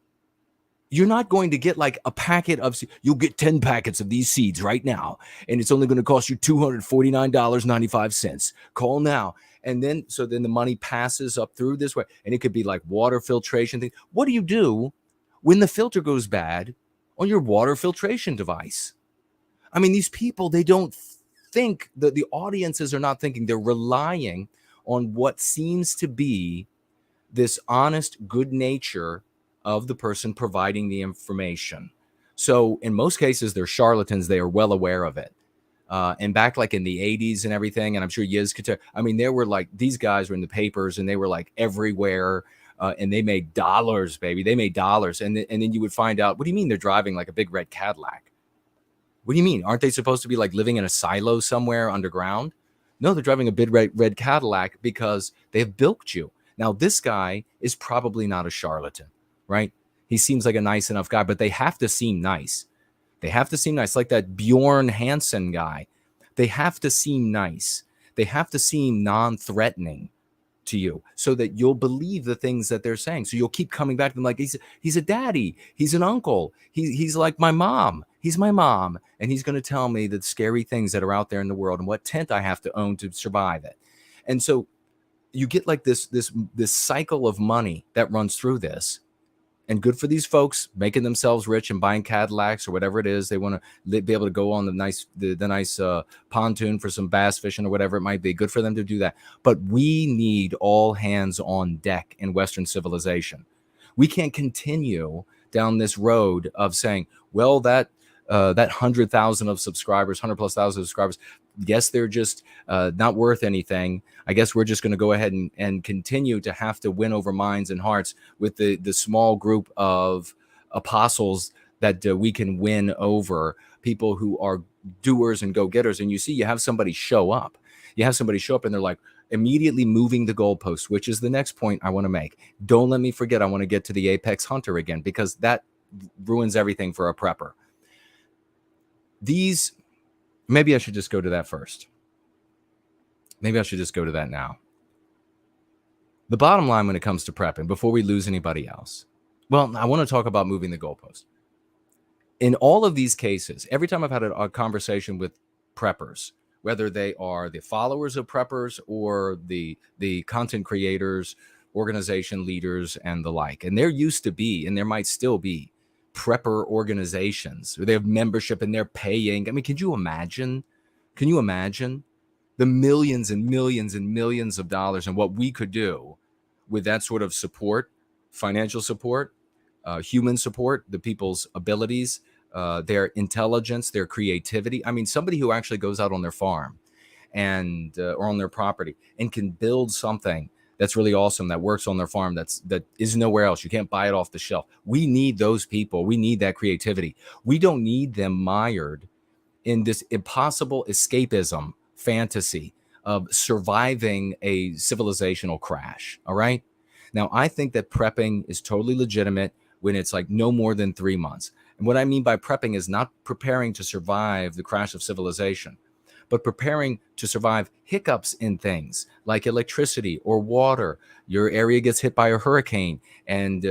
You're not going to get like a packet of, you'll get 10 packets of these seeds right now, and it's only going to cost you $249.95. Call now. And then, so then the money passes up through this way, and it could be like water filtration thing. What do you do when the filter goes bad on your water filtration device? I mean, these people, they don't think, that the audiences are not thinking. They're relying on what seems to be this honest good nature of the person providing the information. So in most cases, they're charlatans. They are well aware of it. And back like in the 80s and everything, and I'm sure Yiz could tell, I mean, there were like, these guys were in the papers and they were like everywhere, and they made dollars, baby. They made dollars. And then you would find out, what do you mean they're driving like a big red Cadillac? What do you mean? Aren't they supposed to be like living in a silo somewhere underground? No, they're driving a big red Cadillac because they've bilked you. Now, this guy is probably not a charlatan, right? He seems like a nice enough guy, but they have to seem nice. They have to seem nice, like that Bjorn Hansen guy. They have to seem nice. They have to seem non-threatening to you so that you'll believe the things that they're saying. So you'll keep coming back to them like, he's a daddy. He's an uncle. He's like my mom. He's my mom. And he's going to tell me the scary things that are out there in the world and what tent I have to own to survive it. And so you get like this cycle of money that runs through this. And good for these folks making themselves rich and buying Cadillacs or whatever it is. They want to be able to go on the nice pontoon for some bass fishing or whatever it might be. Good for them to do that. But we need all hands on deck in Western civilization. We can't continue down this road of saying, well, that 100,000 of subscribers, 100+ thousand subscribers, yes, they're just not worth anything. I guess we're just going to go ahead and continue to have to win over minds and hearts with the small group of apostles that we can win over, people who are doers and go-getters. And you see, you have somebody show up. You have somebody show up and they're like immediately moving the goalposts, which is the next point I want to make. Don't let me forget, I want to get to the apex hunter again, because that ruins everything for a prepper. Maybe I should just go to that first. Maybe I should just go to that now. The bottom line when it comes to prepping, before we lose anybody else, well, I want to talk about moving the goalpost. In all of these cases, every time I've had a conversation with preppers, whether they are the followers of preppers or the content creators, organization leaders, and the like, and there used to be, and there might still be, prepper organizations where they have membership and they're paying. I mean, can you imagine the millions and millions and millions of dollars and what we could do with that sort of support, financial support, human support, the people's abilities, their intelligence, their creativity. I mean, somebody who actually goes out on their farm and or on their property and can build something that's really awesome, that works on their farm, that is nowhere else. You can't buy it off the shelf. We need those people. We need that creativity. We don't need them mired in this impossible escapism fantasy of surviving a civilizational crash. All right. Now, I think that prepping is totally legitimate when it's like no more than 3 months. And what I mean by prepping is not preparing to survive the crash of civilization, but preparing to survive hiccups in things like electricity or water. Your area gets hit by a hurricane and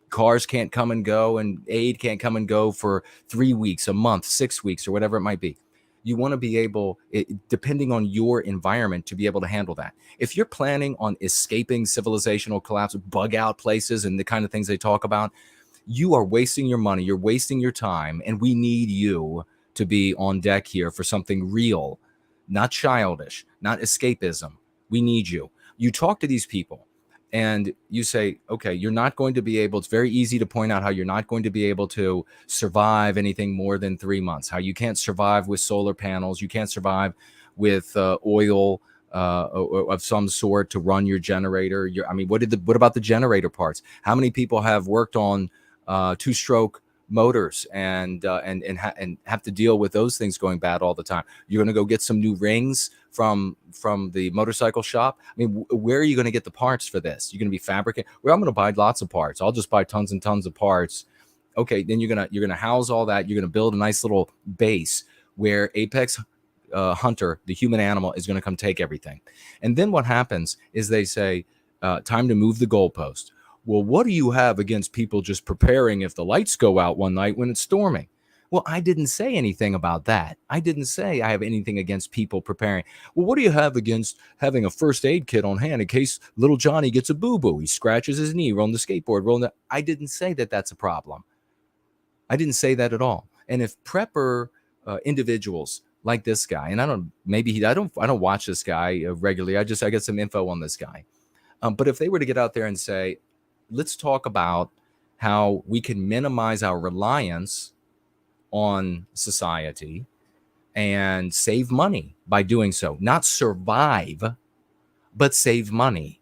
cars can't come and go and aid can't come and go for 3 weeks, a month, 6 weeks, or whatever it might be. You want to be able, depending on your environment, to be able to handle that. If you're planning on escaping civilizational collapse, bug out places and the kind of things they talk about, you are wasting your money, you're wasting your time, and we need you to be on deck here for something real, not childish, not escapism. We need you. You talk to these people and you say, okay, you're not going to be able, it's very easy to point out how you're not going to be able to survive anything more than 3 months, how you can't survive with solar panels, you can't survive with oil of some sort to run your generator. I mean, what about the generator parts? How many people have worked on two-stroke motors and have to deal with those things going bad all the time? You're going to go get some new rings from the motorcycle shop. I mean, where are you going to get the parts for this? You're going to be fabricating. Well, I'm going to buy lots of parts. I'll just buy tons and tons of parts. Okay, then you're going to house all that. You're going to build a nice little base where Apex Hunter, the human animal, is going to come take everything. And then what happens is they say, time to move the goalpost. Well, what do you have against people just preparing if the lights go out one night when it's storming? Well, I didn't say anything about that. I didn't say I have anything against people preparing. Well, what do you have against having a first aid kit on hand in case little Johnny gets a boo-boo? He scratches his knee, rolling the skateboard, I didn't say that that's a problem. I didn't say that at all. And if prepper individuals like this guy, and I don't watch this guy regularly. I get some info on this guy. But if they were to get out there and say, let's talk about how we can minimize our reliance on society and save money by doing so, not survive, but save money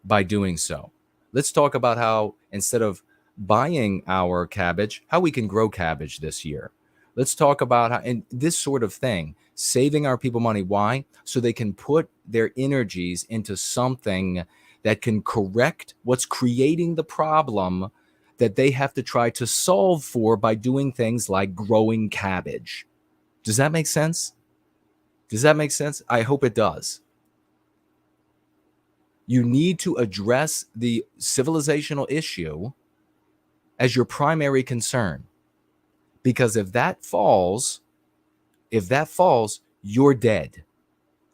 by doing so. Let's talk about how instead of buying our cabbage, how we can grow cabbage this year. Let's talk about how, and this sort of thing, saving our people money. Why? So they can put their energies into something that can correct what's creating the problem that they have to try to solve for by doing things like growing cabbage. Does that make sense? Does that make sense? I hope it does. You need to address the civilizational issue as your primary concern. Because if that falls, you're dead,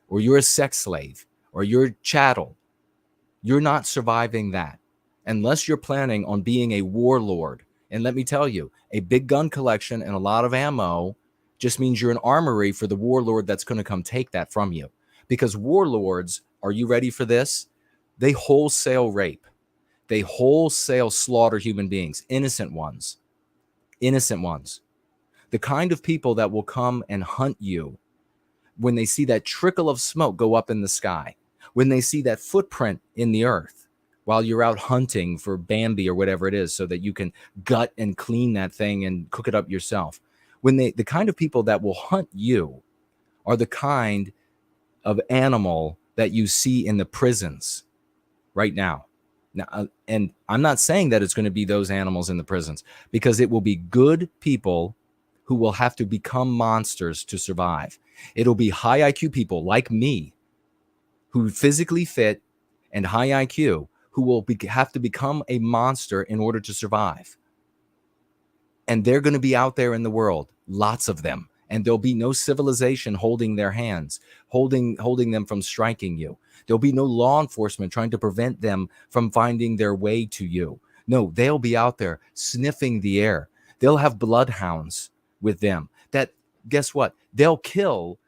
or you're a sex slave, or you're chattel. You're not surviving that unless you're planning on being a warlord. And let me tell you, a big gun collection and a lot of ammo just means you're an armory for the warlord that's going to come take that from you. Because warlords, are you ready for this? They wholesale rape. They wholesale slaughter human beings, innocent ones. The kind of people that will come and hunt you when they see that trickle of smoke go up in the sky, when they see that footprint in the earth while you're out hunting for Bambi or whatever it is so that you can gut and clean that thing and cook it up yourself. The kind of people that will hunt you are the kind of animal that you see in the prisons right now. Now, and I'm not saying that it's going to be those animals in the prisons, because it will be good people who will have to become monsters to survive. It'll be high IQ people like me, who physically fit and high IQ, who will have to become a monster in order to survive. And they're going to be out there in the world, lots of them. And there'll be no civilization holding their hands, holding them from striking you. There'll be no law enforcement trying to prevent them from finding their way to you. No, they'll be out there sniffing the air. They'll have bloodhounds with them that, guess what? They'll kill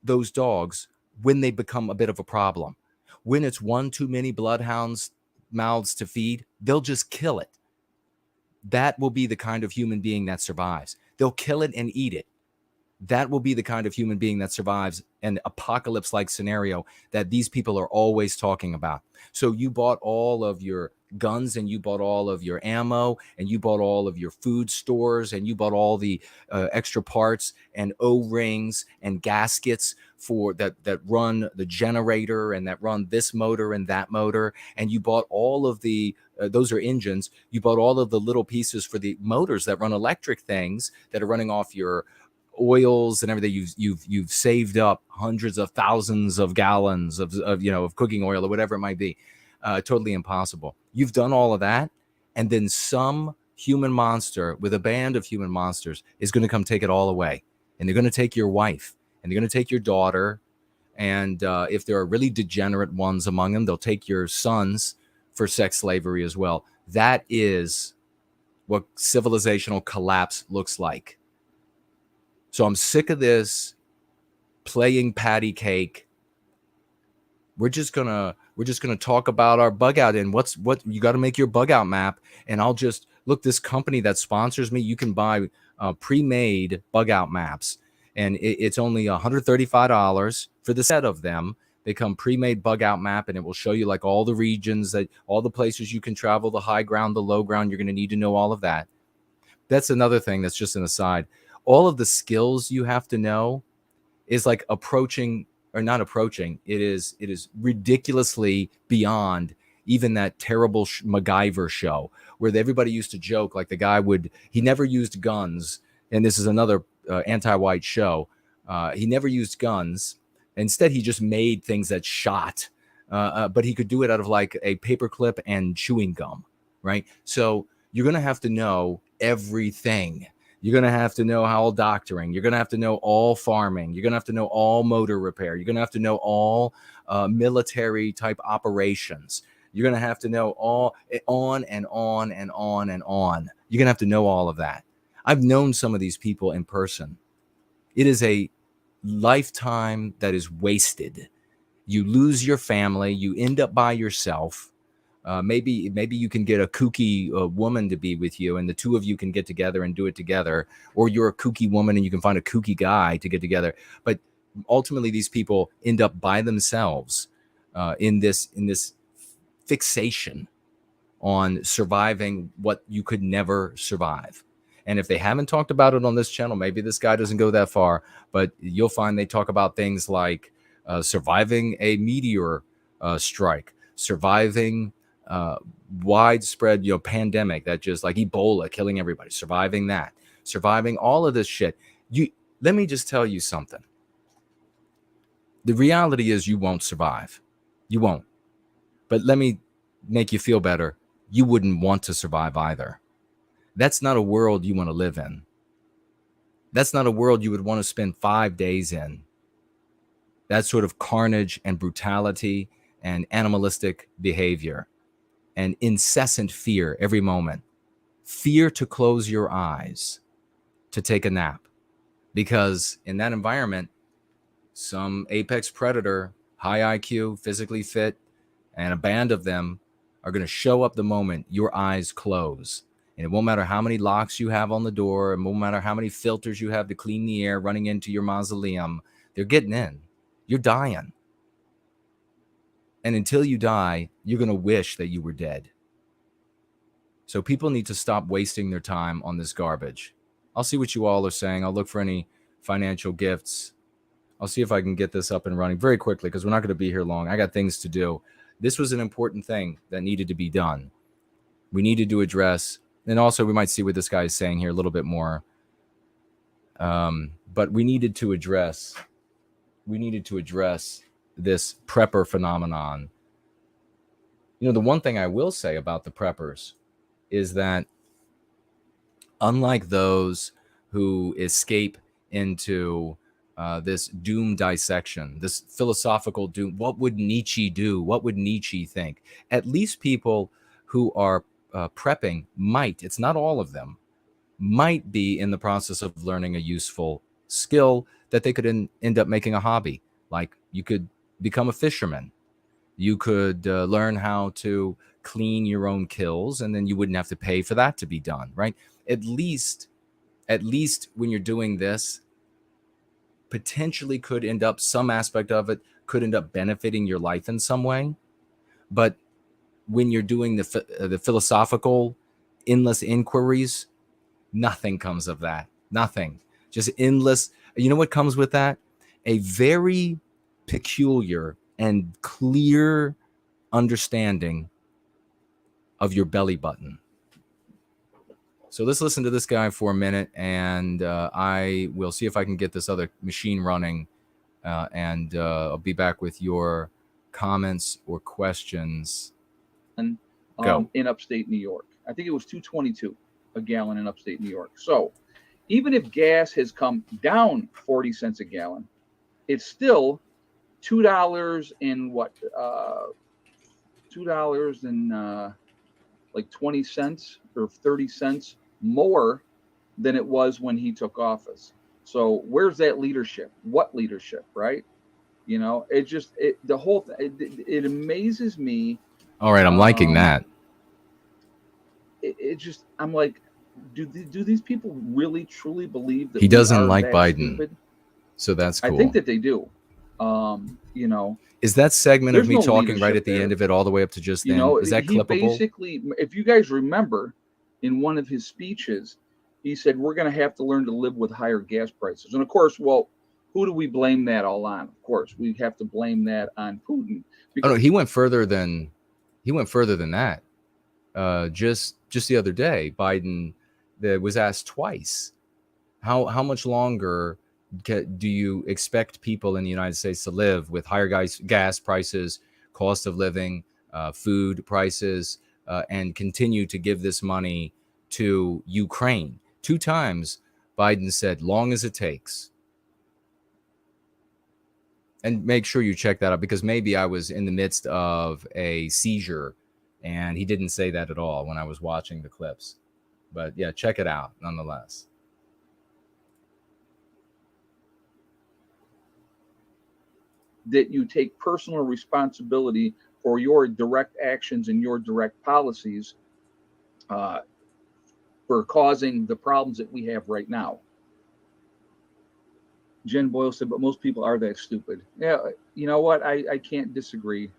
those dogs when they become a bit of a problem. When it's one too many bloodhounds' mouths to feed, they'll just kill it. That will be the kind of human being that survives. They'll kill it and eat it. That will be the kind of human being that survives an apocalypse-like scenario that these people are always talking about. So you bought all of your guns, and you bought all of your ammo, and you bought all of your food stores, and you bought all the extra parts and O-rings and gaskets for that run the generator and that run this motor and that motor. And you bought all of the those are engines. You bought all of the little pieces for the motors that run electric things that are running off your oils and everything. You've saved up hundreds of thousands of gallons of cooking oil or whatever it might be. Totally impossible. You've done all of that, and then some human monster with a band of human monsters is going to come take it all away. And they're going to take your wife, and they're going to take your daughter, and if there are really degenerate ones among them, they'll take your sons for sex slavery as well. That is what civilizational collapse looks like. So I'm sick of this playing patty cake. We're just gonna talk about our bug out, and what you got to make your bug out map. And I'll just look, this company that sponsors me, you can buy pre-made bug out maps, and it's only $135 for the set of them. They come pre-made bug out map, and it will show you like all the regions, that all the places you can travel, the high ground, the low ground. You're going to need to know all of that. That's another thing that's just an aside. All of the skills you have to know is like not approaching. It is ridiculously beyond even that terrible MacGyver show where everybody used to joke, like the guy he never used guns. And this is another anti-white show. He never used guns. Instead, he just made things that shot but he could do it out of like a paperclip and chewing gum, right? So you're going to have to know everything. You're going to have to know all doctoring. You're going to have to know all farming. You're going to have to know all motor repair. You're going to have to know all military type operations. You're going to have to know all on and on and on and on. You're going to have to know all of that. I've known some of these people in person. It is a lifetime that is wasted. You lose your family. You end up by yourself. Maybe you can get a kooky woman to be with you, and the two of you can get together and do it together. Or you're a kooky woman and you can find a kooky guy to get together. But ultimately, these people end up by themselves in this fixation on surviving what you could never survive. And if they haven't talked about it on this channel, maybe this guy doesn't go that far, but you'll find they talk about things like surviving a meteor strike, surviving widespread, pandemic that just like Ebola killing everybody, surviving that, surviving all of this shit. Let me just tell you something. The reality is you won't survive. You won't. But let me make you feel better. You wouldn't want to survive either. That's not a world you want to live in. That's not a world you would want to spend 5 days in. That sort of carnage and brutality and animalistic behavior and incessant fear every moment. Fear to close your eyes, to take a nap. Because in that environment, some apex predator, high IQ, physically fit, and a band of them are going to show up the moment your eyes close. And it won't matter how many locks you have on the door. It won't matter how many filters you have to clean the air running into your mausoleum. They're getting in. You're dying. And until you die, you're going to wish that you were dead. So people need to stop wasting their time on this garbage. I'll see what you all are saying. I'll look for any financial gifts. I'll see if I can get this up and running very quickly because we're not going to be here long. I got things to do. This was an important thing that needed to be done. We needed to address, and also we might see what this guy is saying here a little bit more. But we needed to address this prepper phenomenon. The one thing I will say about the preppers is that unlike those who escape into this doom dissection, this philosophical doom, what would Nietzsche do? What would Nietzsche think? At least people who are prepping might, it's not all of them, might be in the process of learning a useful skill that they could end up making a hobby. Like you could become a fisherman. You could learn how to clean your own kills, and then you wouldn't have to pay for that to be done, right? At least when you're doing this, potentially could end up, some aspect of it could end up benefiting your life in some way. But when you're doing the philosophical endless inquiries, nothing comes of that. Nothing. Just endless. You know what comes with that? A very peculiar and clear understanding of your belly button. So let's listen to this guy for a minute, and I will see if I can get this other machine running, and I'll be back with your comments or questions. Go. In upstate New York. I think it was $2.22 a gallon in upstate New York. So even if gas has come down 40 cents a gallon, it's still $2 and what? $2 and like 20 cents or 30 cents more than it was when he took office. So where's that leadership? What leadership, right? The whole thing, it amazes me. All right, I'm liking that. I'm like, do these people really truly believe that he doesn't like Biden? Stupid? So that's cool. I think that they do. Is that segment of me talking right at the end of it all the way up to just then? Is that clippable? Basically, if you guys remember, in one of his speeches, he said we're going to have to learn to live with higher gas prices. And of course, well, who do we blame that all on? Of course, we have to blame that on Putin. Oh no, he went further than that. Just the other day, Biden was asked twice, how much longer do you expect people in the United States to live with higher gas prices, cost of living, food prices, and continue to give this money to Ukraine. 2 times Biden said, long as it takes. And make sure you check that out, because maybe I was in the midst of a seizure and he didn't say that at all when I was watching the clips. But yeah, check it out nonetheless. That you take personal responsibility for your direct actions and your direct policies for causing the problems that we have right now. Jen Boyle said, but most people are that stupid. Yeah, you know what? I can't disagree.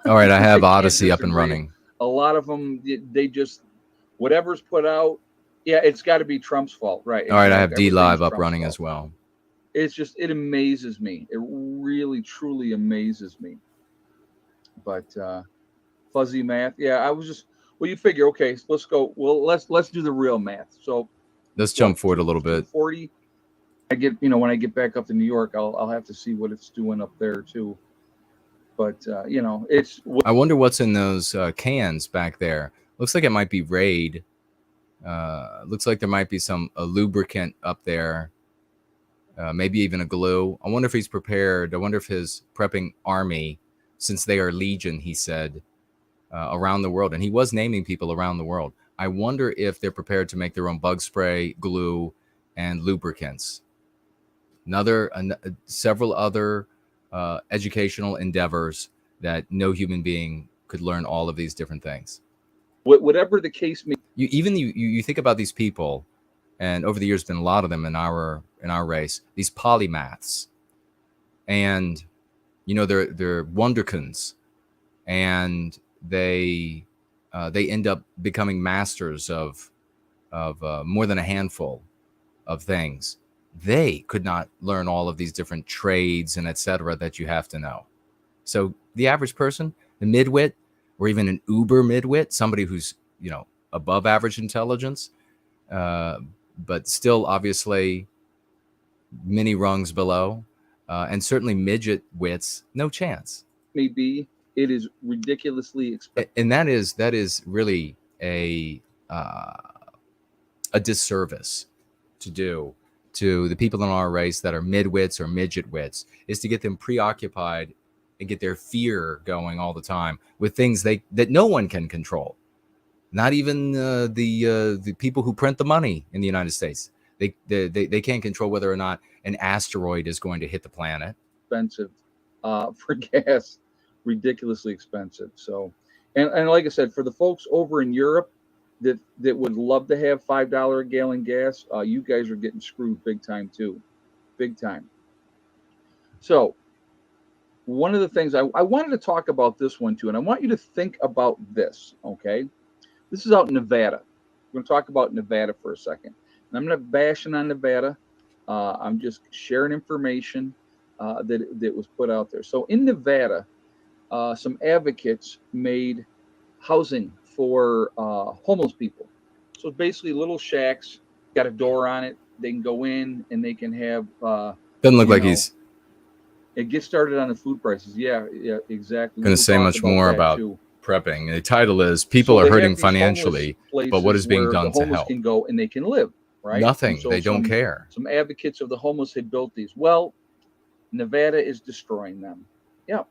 All right, I have Odyssey up and running. A lot of them, they just, whatever's put out, yeah, it's got to be Trump's fault, right? All right, I have D Live up running as well. It's just, it amazes me. It really, truly amazes me. But fuzzy math, yeah, I was just, well, you figure, okay, so let's go. Well, let's do the real math. So let's jump forward a little bit. 40. I get, when I get back up to New York, I'll have to see what it's doing up there too. But it's. I wonder what's in those cans back there. Looks like it might be Raid. Looks like there might be a lubricant up there. Maybe even a glue. I wonder if he's prepared. I wonder if his prepping army, since they are legion, he said, around the world, and he was naming people around the world. I wonder if they're prepared to make their own bug spray, glue, and lubricants. Several other educational endeavors that no human being could learn all of these different things. Whatever the case may be. You think about these people, and over the years, been a lot of them in our race. These polymaths, and they're wonderkins, and they end up becoming masters of more than a handful of things. They could not learn all of these different trades and etc. that you have to know. So the average person, the midwit, or even an uber midwit, somebody who's above average intelligence, but still obviously many rungs below, and certainly midget wits, no chance. Maybe it is ridiculously expensive, and that is really a disservice to do to the people in our race that are midwits or midget wits, is to get them preoccupied and get their fear going all the time with things that no one can control. Not even the people who print the money in the United States. They can't control whether or not an asteroid is going to hit the planet. Expensive for gas, ridiculously expensive. So, and like I said, for the folks over in Europe that would love to have $5 a gallon gas, you guys are getting screwed big time too, big time. So, one of the things I wanted to talk about this one too, and I want you to think about this. Okay, this is out in Nevada. We're going to talk about Nevada for a second. And I'm not bashing on Nevada. I'm just sharing information that was put out there. So in Nevada, some advocates made housing for homeless people. So basically little shacks, got a door on it. They can go in and they can have. Doesn't look like he's. It gets started on the food prices. Yeah, exactly. Going to say much more about prepping. The title is "People Are Hurting Financially, but what is being done to help?" The homeless can go and they can live. Right? Nothing. So they don't care. Some advocates of the homeless had built these. Well, Nevada is destroying them. Yeah.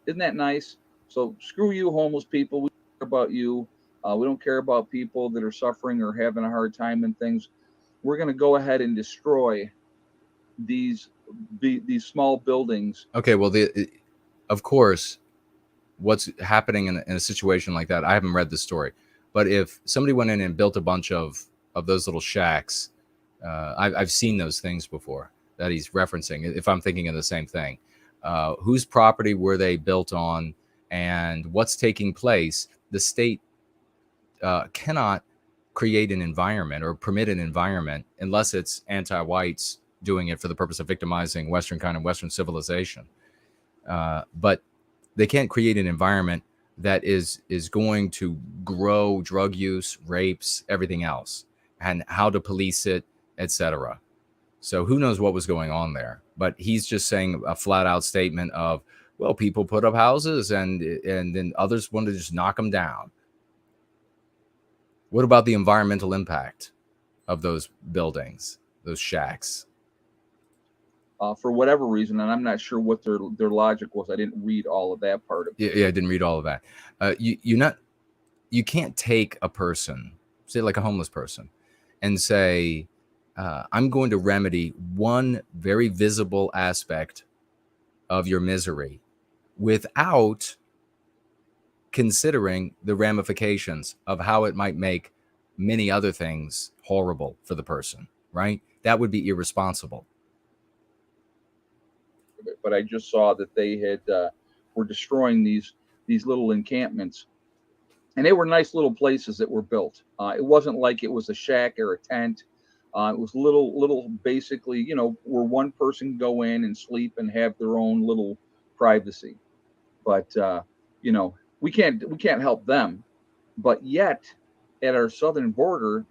Isn't that nice? So screw you, homeless people. We don't care about you. We don't care about people that are suffering or having a hard time and things. We're going to go ahead and destroy these small buildings. Okay. Well, of course, what's happening in a situation like that, I haven't read the story, but if somebody went in and built a bunch of those little shacks, I've seen those things before that he's referencing, if I'm thinking of the same thing. Whose property were they built on, and what's taking place? The state cannot create an environment or permit an environment unless it's anti-whites doing it for the purpose of victimizing Western kind of Western civilization. But they can't create an environment that is going to grow drug use, rapes, everything else, and how to police it, etc. So who knows what was going on there? But he's just saying a flat out statement of Well, people put up houses and then others wanted to just knock them down. What about the environmental impact of those buildings, those shacks? For whatever reason, and I'm not sure what their logic was. I didn't read all of that part of it. Yeah, I didn't read all of that. You can't take a person, say like a homeless person, and say, I'm going to remedy one very visible aspect of your misery without considering the ramifications of how it might make many other things horrible for the person, right? That would be irresponsible. But I just saw that they had were destroying these little encampments, and they were nice little places that were built. It wasn't like it was a shack or a tent. It was little basically, you know, where one person can go in and sleep and have their own little privacy. But you know, we can't help them. But yet, at our southern border,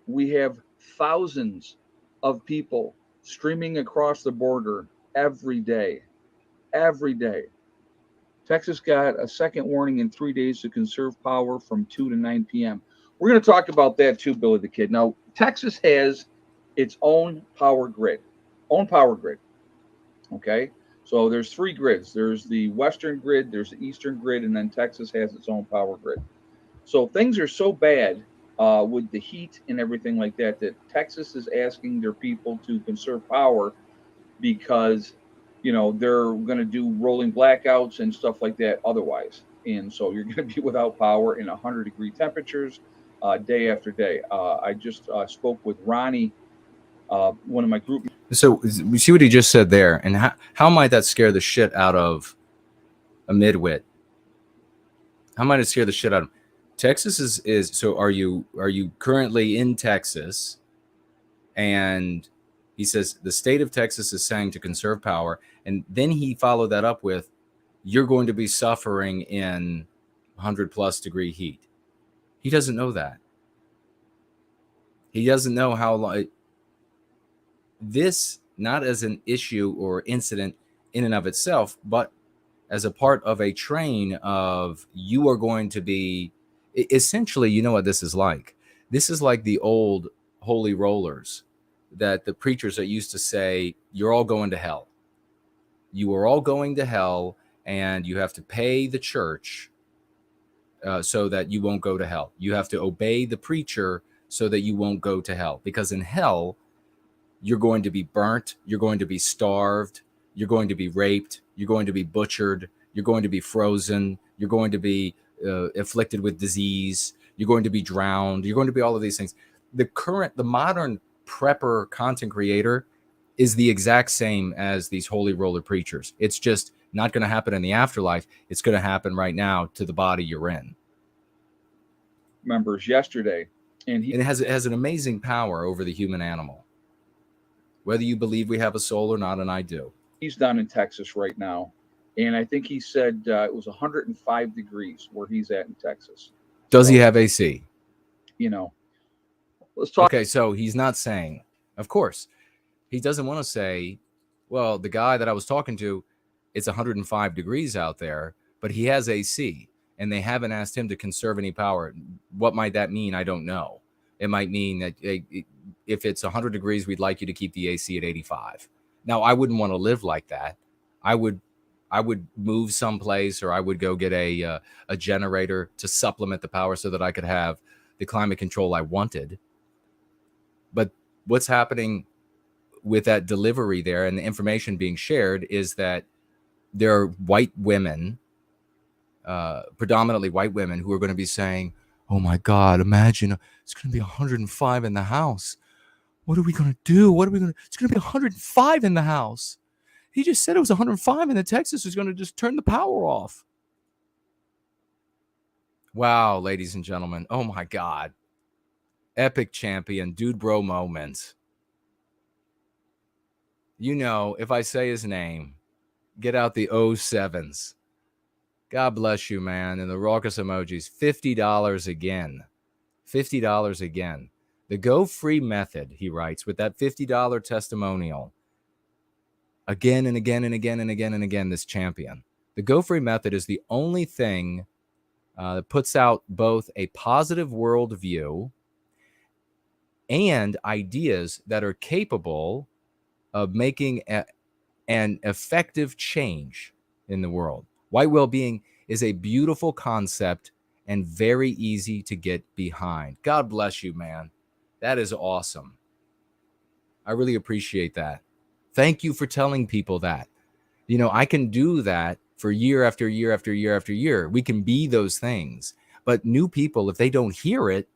we have thousands of people streaming across the border every day. Texas got a second warning in 3 days to conserve power from 2 to 9 p.m. We're going to talk about that too, Billy the Kid. Now, Texas has its own power grid. Okay? So there's 3 grids. There's the western grid, there's the eastern grid, and then Texas has its own power grid. So things are so bad with the heat and everything like that Texas is asking their people to conserve power because, you know, they're going to do rolling blackouts and stuff like that otherwise. And so you're going to be without power in 100-degree temperatures day after day. I just spoke with Ronnie, one of my group. So you see what he just said there, and how might that scare the shit out of a midwit? How might it scare the shit out of him? Texas is so are you currently in Texas? And he says the state of Texas is saying to conserve power, and then he followed that up with, you're going to be suffering in 100+ degree heat. He doesn't know that. He doesn't know how long this, not as an issue or incident in and of itself, but as a part of a train of you are going to be essentially, you know what this is like. This is like the old holy rollers that the preachers that used to say, you're all going to hell. You are all going to hell, and you have to pay the church so that you won't go to hell. You have to obey the preacher so that you won't go to hell. Because in hell, you're going to be burnt, you're going to be starved, you're going to be raped, you're going to be butchered, you're going to be frozen, you're going to be afflicted with disease, you're going to be drowned, you're going to be all of these things. The modern prepper content creator is the exact same as these holy roller preachers. It's just not going to happen in the afterlife. It's going to happen right now to the body you're in. Members yesterday, and it has an amazing power over the human animal. Whether you believe we have a soul or not, and I do. He's down in Texas right now, and I think he said it was 105 degrees where he's at in Texas. Does he have AC? You know, let's talk. Okay, so he's not saying, of course, he doesn't want to say, well, the guy that I was talking to, it's 105 degrees out there, but he has AC, and they haven't asked him to conserve any power. What might that mean? I don't know. It might mean that if it's 100 degrees, we'd like you to keep the AC at 85. Now, I wouldn't want to live like that. I would move someplace, or I would go get a generator to supplement the power so that I could have the climate control I wanted. But what's happening with that delivery there and the information being shared is that there are white women, predominantly white women, who are going to be saying, oh my God, imagine it's going to be 105 in the house. What are we going to do? It's going to be 105 in the house. He just said it was 105 and the Texas is going to just turn the power off. Wow, ladies and gentlemen. Oh my God. Epic champion, dude bro moment. You know, if I say his name, get out the 07s. God bless you, man. And the raucous emojis. $50 again. $50 again. The Go Free method, he writes, with that $50 testimonial. Again and again and again and again and again, this champion. The Go Free method is the only thing that puts out both a positive worldview and ideas that are capable of making an effective change in the world. White well-being is a beautiful concept and very easy to get behind. God bless you, man. That is awesome. I really appreciate that. Thank you for telling people that. You know, I can do that for year after year after year after year. We can be those things. But new people, if they don't hear it,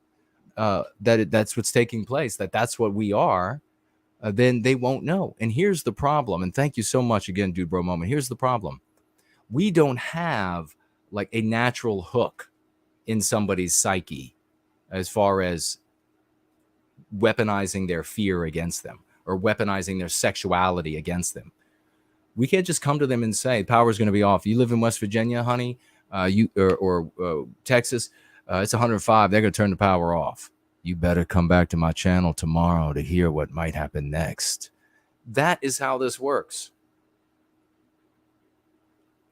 that's what's taking place, that's what we are, then they won't know. And here's the problem. And thank you so much again, Dude Bro Moment. Here's the problem. We don't have like a natural hook in somebody's psyche as far as weaponizing their fear against them or weaponizing their sexuality against them. We can't just come to them and say, power is going to be off. You live in West Virginia, honey, or Texas, it's 105. They're going to turn the power off. You better come back to my channel tomorrow to hear what might happen next. That is how this works.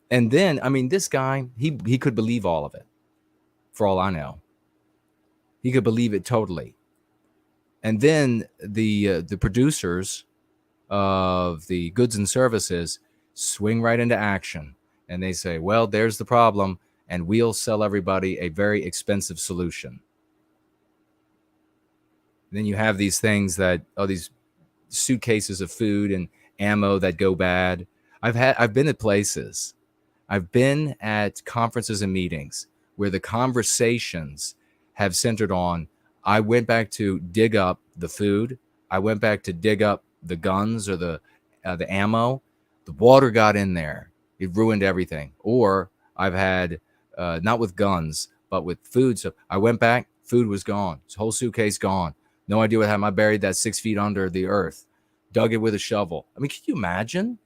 And then, I mean, this guy, he could believe all of it. For all I know, he could believe it totally. And then the producers of the goods and services swing right into action. And they say, well, there's the problem. And we'll sell everybody a very expensive solution. Then you have these things that, these suitcases of food and ammo that go bad. I've been at places. I've been at conferences and meetings where the conversations have centered on, I went back to dig up the food. I went back to dig up the guns or the ammo. The water got in there. It ruined everything. Or I've had, not with guns, but with food. So I went back, food was gone. This whole suitcase gone. No idea what happened. I buried that 6 feet under the earth, dug it with a shovel. I mean, could you imagine?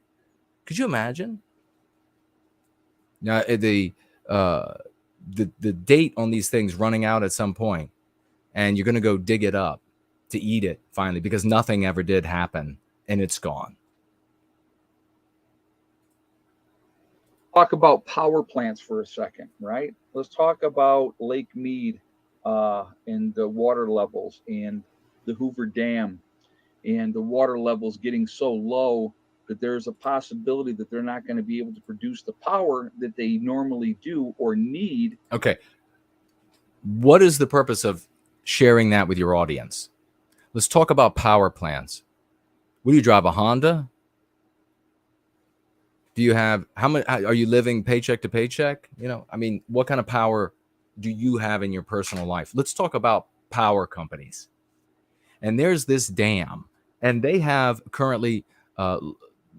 Could you imagine? Now, the date on these things running out at some point, and you're going to go dig it up to eat it finally because nothing ever did happen and it's gone. Talk about power plants for a second, right? Let's talk about Lake Mead and the water levels and the Hoover Dam and the water levels getting so low that there's a possibility that they're not going to be able to produce the power that they normally do or need. Okay. What is the purpose of sharing that with your audience? Let's talk about power plants. What do you drive, a Honda? Do you have, how much, are you living paycheck to paycheck? You know, I mean, what kind of power do you have in your personal life? Let's talk about power companies. And there's this dam, and they have currently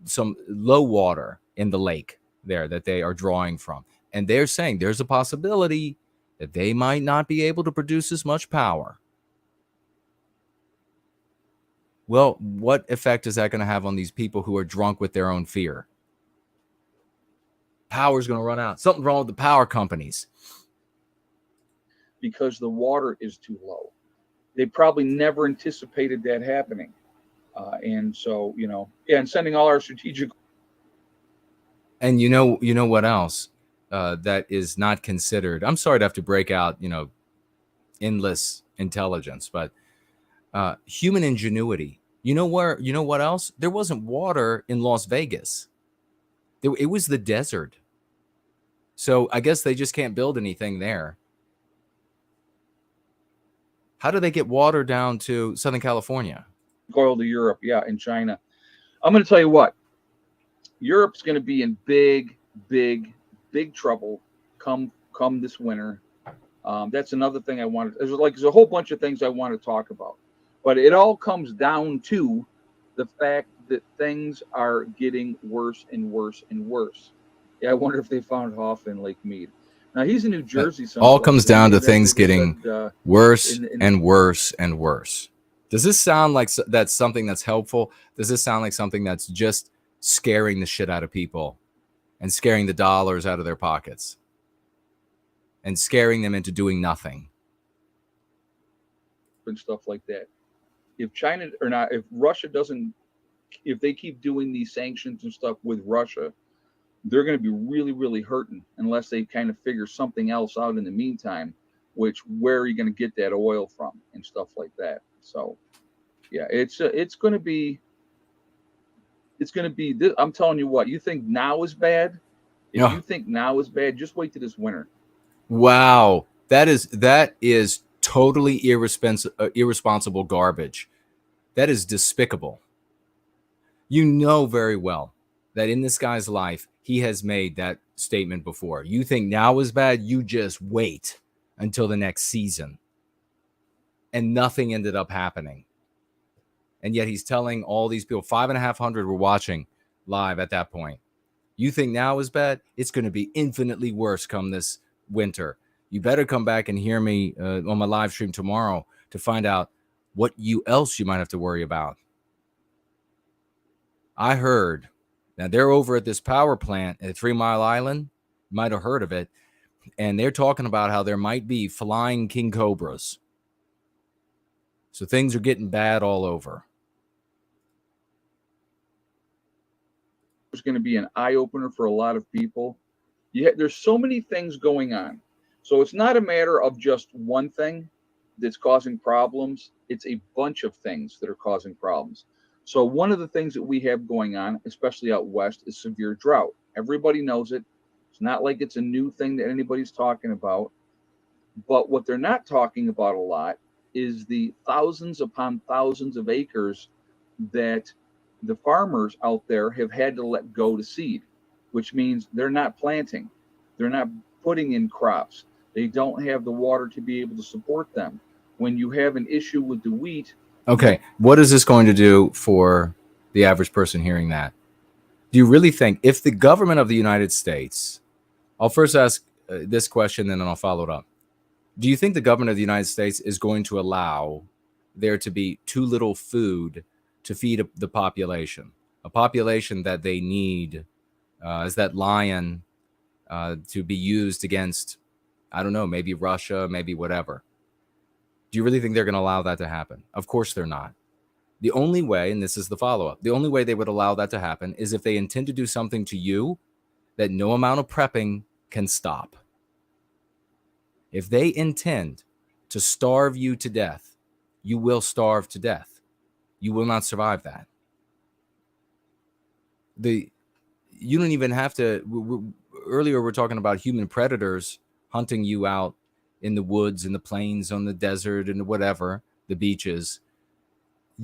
some low water in the lake there that they are drawing from. And they're saying there's a possibility that they might not be able to produce as much power. Well, what effect is that going to have on these people who are drunk with their own fear? Power's going to run out. Something wrong with the power companies. Because the water is too low. They probably never anticipated that happening. And so, you know, yeah, and sending all our strategic. And you know what else that is not considered? I'm sorry to have to break out, you know, endless intelligence, but human ingenuity. You know what else? There wasn't water in Las Vegas. It was the desert. So I guess they just can't build anything there. How do they get water down to Southern California? Oil to Europe, yeah, and China. I'm going to tell you what. Europe's going to be in big trouble come this winter. That's another thing I wanted. There's a whole bunch of things I want to talk about, but it all comes down to the fact that things are getting worse and worse and worse. Yeah, I wonder if they found Hoff in Lake Mead. Now he's in New Jersey. All comes down to things getting worse and worse and worse. Does this sound like that's something that's helpful? Does this sound like something that's just scaring the shit out of people and scaring the dollars out of their pockets and scaring them into doing nothing? And stuff like that. If China or not, if Russia doesn't, if they keep doing these sanctions and stuff with Russia, they're going to be really, really hurting unless they kind of figure something else out in the meantime, which where are you going to get that oil from and stuff like that. So, yeah, it's going to be this. I'm telling you what, you think now is bad. If you think now is bad, just wait till this winter. Wow. That is totally irresponsible garbage. That is despicable. You know very well that in this guy's life, he has made that statement before. You think now is bad, you just wait until the next season. And nothing ended up happening. And yet he's telling all these people, 5,500 were watching live at that point. You think now is bad? It's going to be infinitely worse come this winter. You better come back and hear me on my live stream tomorrow to find out what else you might have to worry about. I heard, now they're over at this power plant at 3 Mile Island. You might have heard of it. And they're talking about how there might be flying king cobras. So things are getting bad all over. It's going to be an eye-opener for a lot of people. There's so many things going on. So it's not a matter of just one thing that's causing problems. It's a bunch of things that are causing problems. So one of the things that we have going on, especially out west, is severe drought. Everybody knows it. It's not like it's a new thing that anybody's talking about. But what they're not talking about a lot is the thousands upon thousands of acres that the farmers out there have had to let go to seed, which means they're not planting. They're not putting in crops. They don't have the water to be able to support them. When you have an issue with the wheat. Okay, what is this going to do for the average person hearing that? Do you really think if the government of the United States, I'll first ask this question and then I'll follow it up. Do you think the government of the United States is going to allow there to be too little food to feed the population, a population that they need as that lion to be used against, I don't know, maybe Russia, maybe whatever? Do you really think they're going to allow that to happen? Of course they're not. The only way, and this is the follow-up, the only way they would allow that to happen is if they intend to do something to you that no amount of prepping can stop. If they intend to starve you to death, you will starve to death. You will not survive that. You don't even have to. Earlier, we're talking about human predators hunting you out in the woods, in the plains, on the desert, and whatever, the beaches.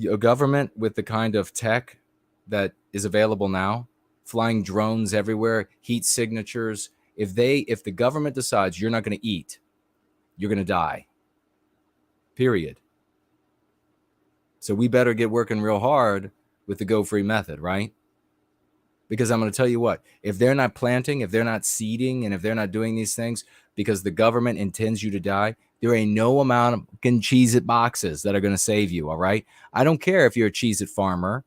A government with the kind of tech that is available now, flying drones everywhere, heat signatures. If the government decides you're not going to eat, you're going to die. Period. So we better get working real hard with the Go Free method, right? Because I'm going to tell you what, if they're not planting, if they're not seeding, and if they're not doing these things because the government intends you to die, there ain't no amount of fucking Cheez-It boxes that are going to save you, all right? I don't care if you're a Cheez-It farmer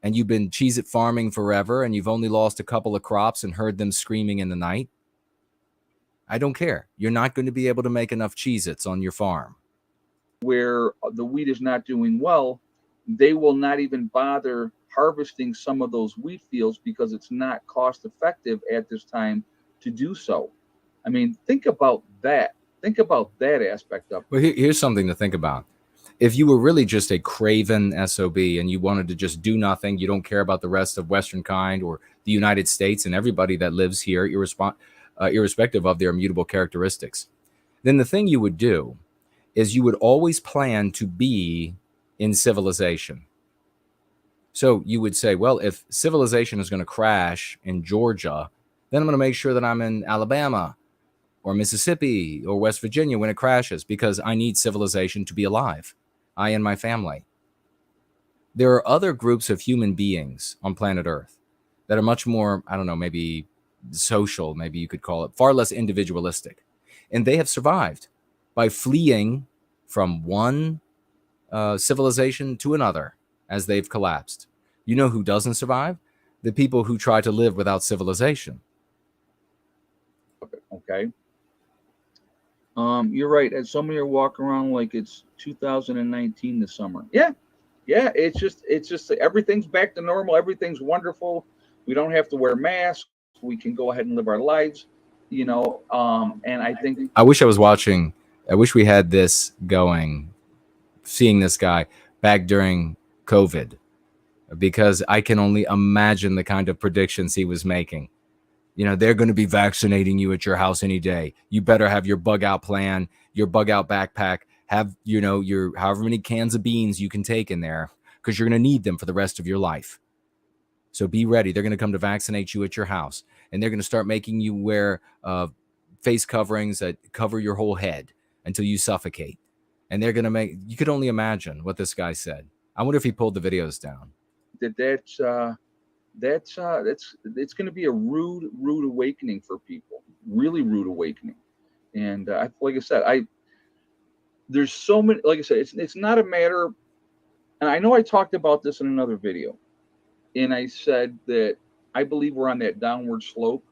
and you've been Cheez-It farming forever and you've only lost a couple of crops and heard them screaming in the night. I don't care. You're not going to be able to make enough Cheez-Its on your farm. Where the wheat is not doing well, they will not even bother harvesting some of those wheat fields because it's not cost effective at this time to do so. I mean, think about that. Think about that aspect of it. Well, here's something to think about. If you were really just a craven SOB and you wanted to just do nothing, you don't care about the rest of Western kind or the United States and everybody that lives here, irrespective of their immutable characteristics, then the thing you would do is you would always plan to be in civilization. So you would say, well, if civilization is going to crash in Georgia, then I'm going to make sure that I'm in Alabama or Mississippi or West Virginia when it crashes because I need civilization to be alive, I and my family. There are other groups of human beings on planet Earth that are much more, I don't know, maybe social, maybe you could call it, far less individualistic. And they have survived by fleeing from one civilization to another as they've collapsed. You know who doesn't survive? The people who try to live without civilization. Okay. You're right. And so many are walking around like it's 2019 this summer. Yeah. It's just everything's back to normal. Everything's wonderful. We don't have to wear masks. we can go ahead and live our lives, you know. And I think I wish we had this going, seeing this guy back during COVID, because I can only imagine the kind of predictions he was making. You know, they're going to be vaccinating you at your house any day. You better have your bug out plan, your bug out backpack, have, you know, your however many cans of beans you can take in there, because you're going to need them for the rest of your life. So be ready. They're going to come to vaccinate you at your house, and they're going to start making you wear face coverings that cover your whole head until you suffocate. And they're going to make, you could only imagine what this guy said. I wonder if he pulled the videos down. That's it's going to be a rude awakening for people, really rude awakening. And like I said, there's so many, like I said, it's not a matter, and I know I talked about this in another video, and I said that I believe we're on that downward slope,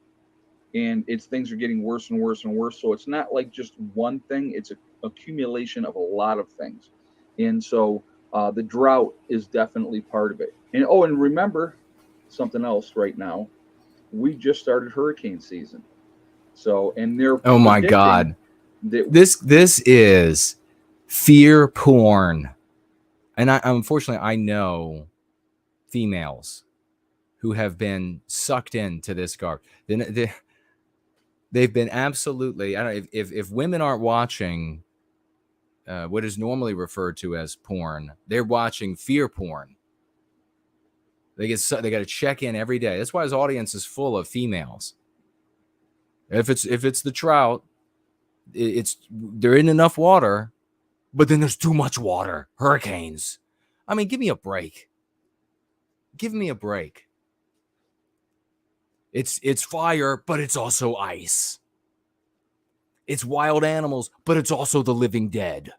and things are getting worse and worse and worse. So it's not like just one thing, it's an accumulation of a lot of things. And so the drought is definitely part of it. And and remember something else right now, we just started hurricane season. So, and they're, oh my God, this is fear porn. And unfortunately, I know females who have been sucked into this garbage. They've been absolutely, I don't know, if women aren't watching what is normally referred to as porn, they're watching fear porn. They got to check in every day. That's why his audience is full of females. If it's the drought, they're in enough water, but then there's too much water. Hurricanes. I mean, give me a break. Give me a break. It's fire, but it's also ice. It's wild animals, but it's also the living dead.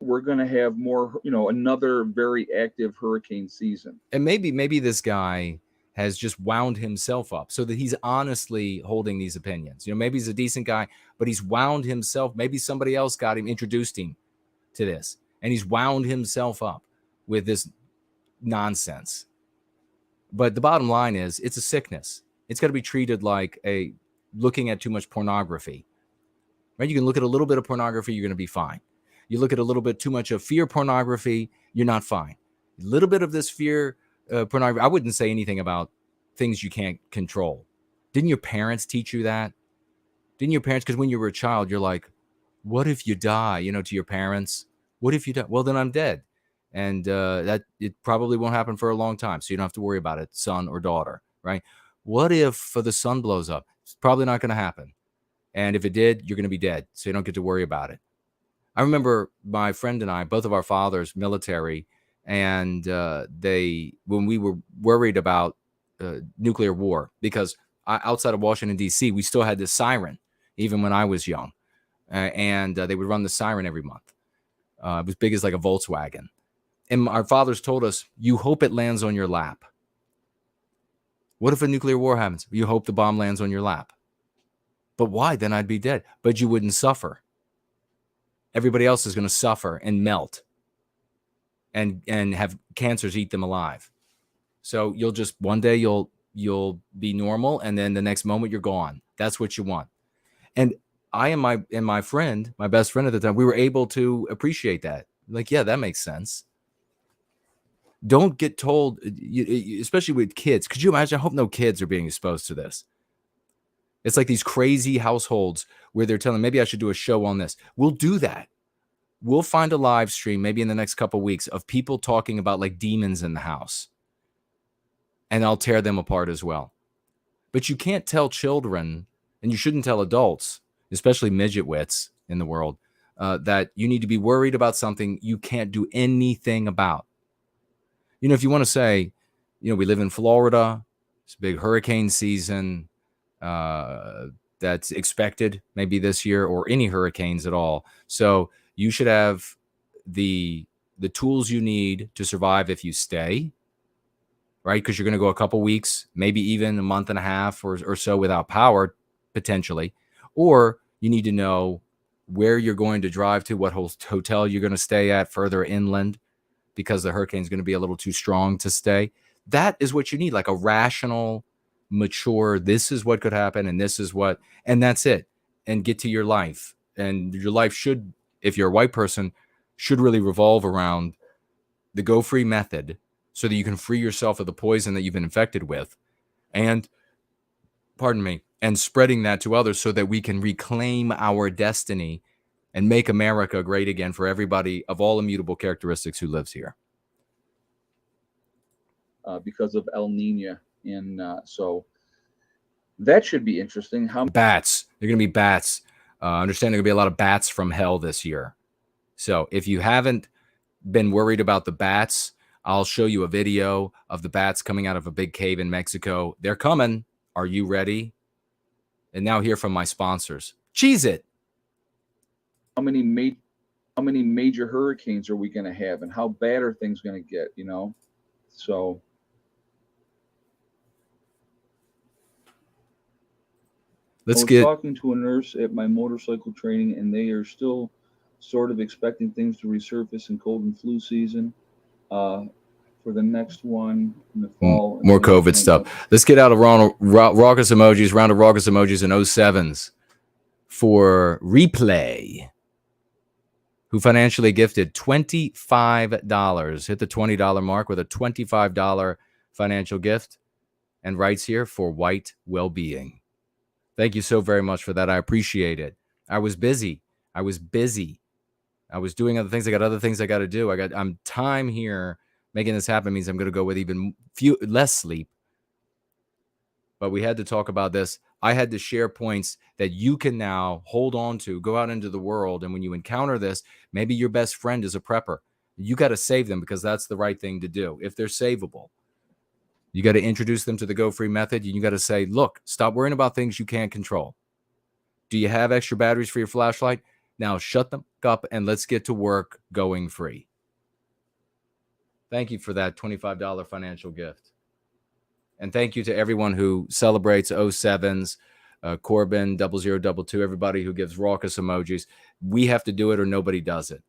We're going to have more, another very active hurricane season. And maybe this guy has just wound himself up so that he's honestly holding these opinions. Maybe he's a decent guy, but he's wound himself. Maybe somebody else got him, introduced him to this, and he's wound himself up with this nonsense. But the bottom line is, it's a sickness. It's got to be treated like looking at too much pornography, right? You can look at a little bit of pornography, you're going to be fine. You look at a little bit too much of fear pornography, you're not fine. A little bit of this fear pornography. I wouldn't say anything about things you can't control. Didn't your parents teach you that? Didn't your parents? Because when you were a child, you're like, what if you die? To your parents, what if you die? Well, then I'm dead. And that it probably won't happen for a long time. So you don't have to worry about it, son or daughter, right? What if the sun blows up? It's probably not going to happen. And if it did, you're going to be dead. So you don't get to worry about it. I remember my friend and I, both of our fathers, military, and when we were worried about nuclear war, because outside of Washington, D.C., we still had this siren, even when I was young. And they would run the siren every month. It was big as like a Volkswagen. And our fathers told us, you hope it lands on your lap. What if a nuclear war happens? You hope the bomb lands on your lap. But why? Then I'd be dead. But you wouldn't suffer. Everybody else is going to suffer and melt and have cancers eat them alive. So one day you'll be normal, and then the next moment you're gone. That's what you want. And I and my friend, my best friend at the time, we were able to appreciate that. Like, yeah, that makes sense. Don't get told, especially with kids. Could you imagine? I hope no kids are being exposed to this. It's like these crazy households where they're telling, maybe I should do a show on this. We'll do that. We'll find a live stream maybe in the next couple of weeks of people talking about like demons in the house. And I'll tear them apart as well. But you can't tell children, and you shouldn't tell adults, especially midget wits in the world, that you need to be worried about something you can't do anything about. If you want to say, we live in Florida, it's a big hurricane season that's expected maybe this year, or any hurricanes at all. So you should have the tools you need to survive if you stay, right? Because you're going to go a couple weeks, maybe even a month and a half or so without power, potentially. Or you need to know where you're going to drive to, what hotel you're going to stay at further inland, because the hurricane is going to be a little too strong to stay. that is what you need, like a rational, mature, this is what could happen and this is what, and that's it. And get to your life. And your life should, if you're a white person, should really revolve around the go free method so that you can free yourself of the poison that you've been infected with. And, pardon me, and spreading that to others so that we can reclaim our destiny and make America great again for everybody of all immutable characteristics who lives here. Because of El Nino. And so that should be interesting. How bats? They're going to be bats. Understand there are going to be a lot of bats from hell this year. So if you haven't been worried about the bats, I'll show you a video of the bats coming out of a big cave in Mexico. They're coming. Are you ready? And now hear from my sponsors. Cheese it. How many major hurricanes are we going to have, and how bad are things going to get? You know, so. I was talking to a nurse at my motorcycle training, and they are still sort of expecting things to resurface in cold and flu season for the next one in the fall. More COVID stuff. Let's get out of raucous emojis, round of raucous emojis and 07s for Replay, who financially gifted $25. Hit the $20 mark with a $25 financial gift and writes here for white well-being. Thank you so very much for that. I appreciate it. I was busy. I was doing other things. I got other things I got to do. I'm time here. Making this happen means I'm going to go with even less sleep. But we had to talk about this. I had to share points that you can now hold on to, go out into the world. And when you encounter this, maybe your best friend is a prepper. You got to save them because that's the right thing to do. If they're savable, you got to introduce them to the Go Free method. You got to say, look, stop worrying about things you can't control. Do you have extra batteries for your flashlight? Now shut them up and let's get to work going free. Thank you for that $25 financial gift. And thank you to everyone who celebrates 07s, Corbin, 0022, everybody who gives raucous emojis. We have to do it or nobody does it.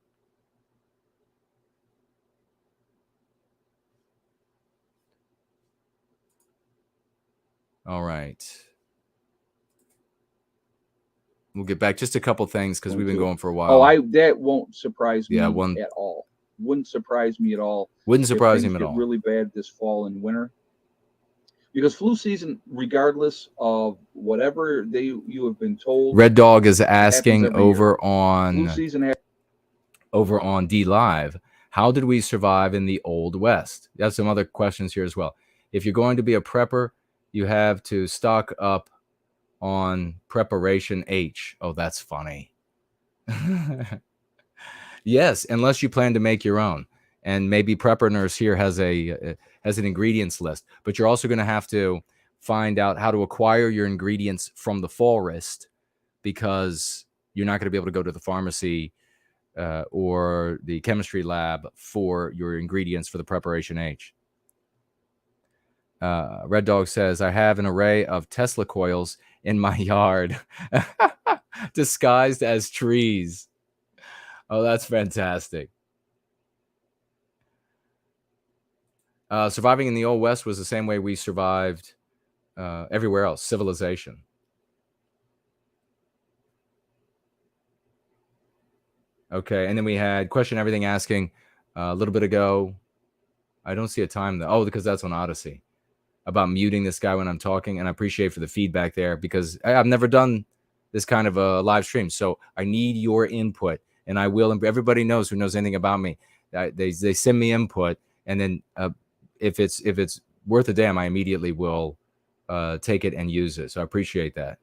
All right. We'll get back just a couple things because we've been going for a while. Oh, that won't surprise me at all. Wouldn't surprise me at all. Wouldn't surprise him at all. Really bad this fall and winter. Because flu season, regardless of whatever you have been told. Red Dog is asking over on D Live, how did we survive in the Old West? You have some other questions here as well. If you're going to be a prepper, you have to stock up on preparation H. Oh, that's funny. Yes, unless you plan to make your own. And maybe PrepperNurse here has an ingredients list. But you're also going to have to find out how to acquire your ingredients from the forest, because you're not going to be able to go to the pharmacy or the chemistry lab for your ingredients for the preparation H. Red Dog says, I have an array of Tesla coils in my yard disguised as trees. Oh, that's fantastic. Surviving in the Old West was the same way we survived everywhere else, civilization. Okay, and then we had Question Everything asking a little bit ago. I don't see a time though. Oh, because that's on Odyssey. About muting this guy when I'm talking, and I appreciate for the feedback there, because I've never done this kind of a live stream, so I need your input, and I will. And everybody knows who knows anything about me. They send me input, and then if it's worth a damn, I immediately will take it and use it. So I appreciate that.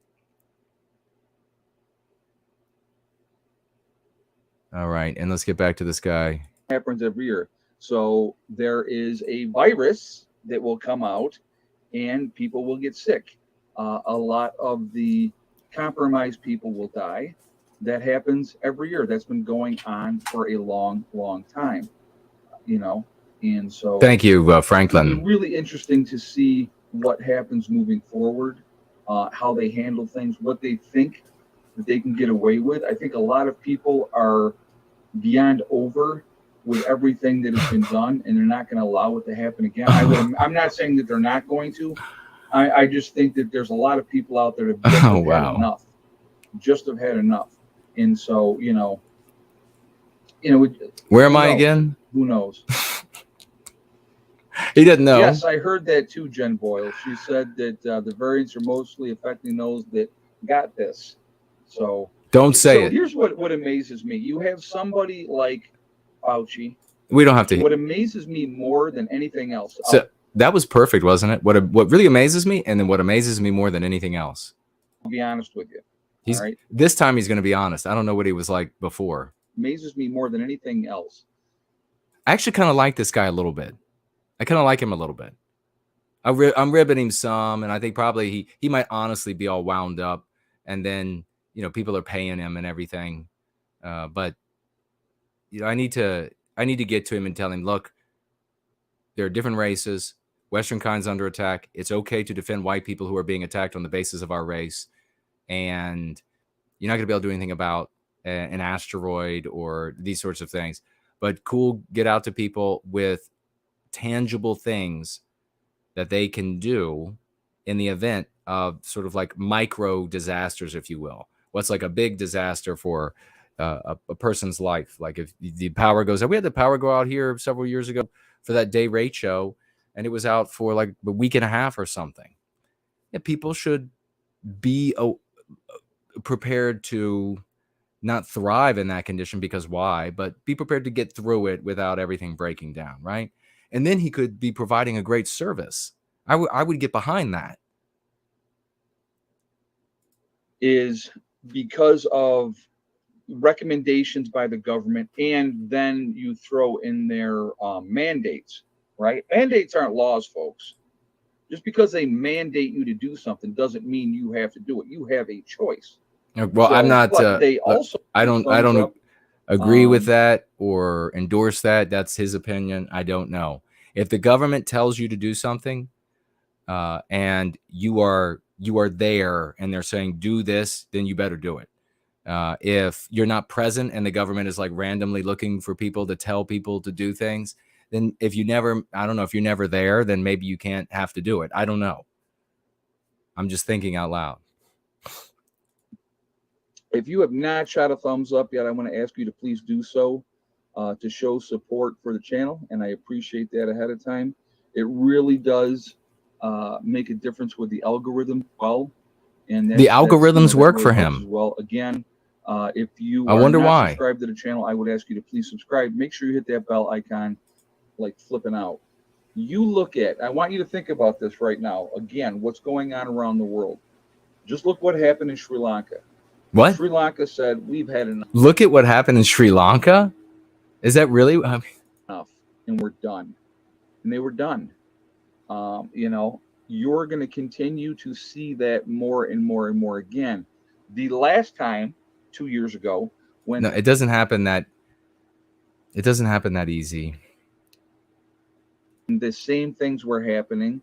All right, and let's get back to this guy. Happens every year. So there is a virus that will come out, and people will get sick. A lot of the compromised people will die. That happens every year. That's been going on for a long, long time. You know, and so. Thank you, Franklin. It'll be really interesting to see what happens moving forward, how they handle things, what they think that they can get away with. I think a lot of people are beyond over with everything that has been done, and they're not going to allow it to happen again. I'm not saying that they're not going to. I just think that there's a lot of people out there that just have had enough. Just have had enough. And so, where am I again? Who knows? He didn't know. Yes, I heard that too, Jen Boyle. She said that the variants are mostly affecting those that got this. So don't say it. Here's what amazes me. You have somebody like Fauci. We don't have to. What amazes me more than anything else. So that was perfect, wasn't it? What really amazes me, and then what amazes me more than anything else. I'll be honest with you. This time he's going to be honest. I don't know what he was like before. Amazes me more than anything else. I actually kind of like this guy a little bit. I kind of like him a little bit. I'm ribbing him some, and I think probably he might honestly be all wound up, and then people are paying him and everything. But I need to get to him and tell him, look, there are different races. Western kind's under attack. It's okay to defend white people who are being attacked on the basis of our race. And you're not going to be able to do anything about an asteroid or these sorts of things. But cool, get out to people with tangible things that they can do in the event of sort of like micro disasters, if you will. What's like a big disaster for a person's life? Like if the power goes out. We had the power go out here several years ago for that day rate show, and it was out for like a week and a half or something. Yeah, people should be prepared to not thrive in that condition, because why? But be prepared to get through it without everything breaking down, right? And then he could be providing a great service. I would get behind that. Is because of recommendations by the government, and then you throw in their mandates, right? Mandates aren't laws, folks. Just because they mandate you to do something doesn't mean you have to do it. You have a choice. Well, I'm not. They also. I don't agree with that or endorse that. That's his opinion. I don't know. If the government tells you to do something, and you are there, and they're saying do this, then you better do it. If you're not present and the government is like randomly looking for people to tell people to do things, then if you're never there, then maybe you can't have to do it. I don't know. I'm just thinking out loud. If you have not shot a thumbs up yet, I want to ask you to please do so to show support for the channel, and I appreciate that ahead of time. It really does make a difference with the algorithm. Well, and the algorithms work for him. Well, again, if you are not subscribed to the channel, I would ask you to please subscribe. Make sure you hit that bell icon, like flipping out. I want you to think about this right now. Again, what's going on around the world? Just look what happened in Sri Lanka. What? Sri Lanka said, we've had enough. Look at what happened in Sri Lanka. Is that really? Enough, and we're done. And they were done. You're going to continue to see that more and more and more again. The last time, 2 years ago, when it doesn't happen that easy. The same things were happening.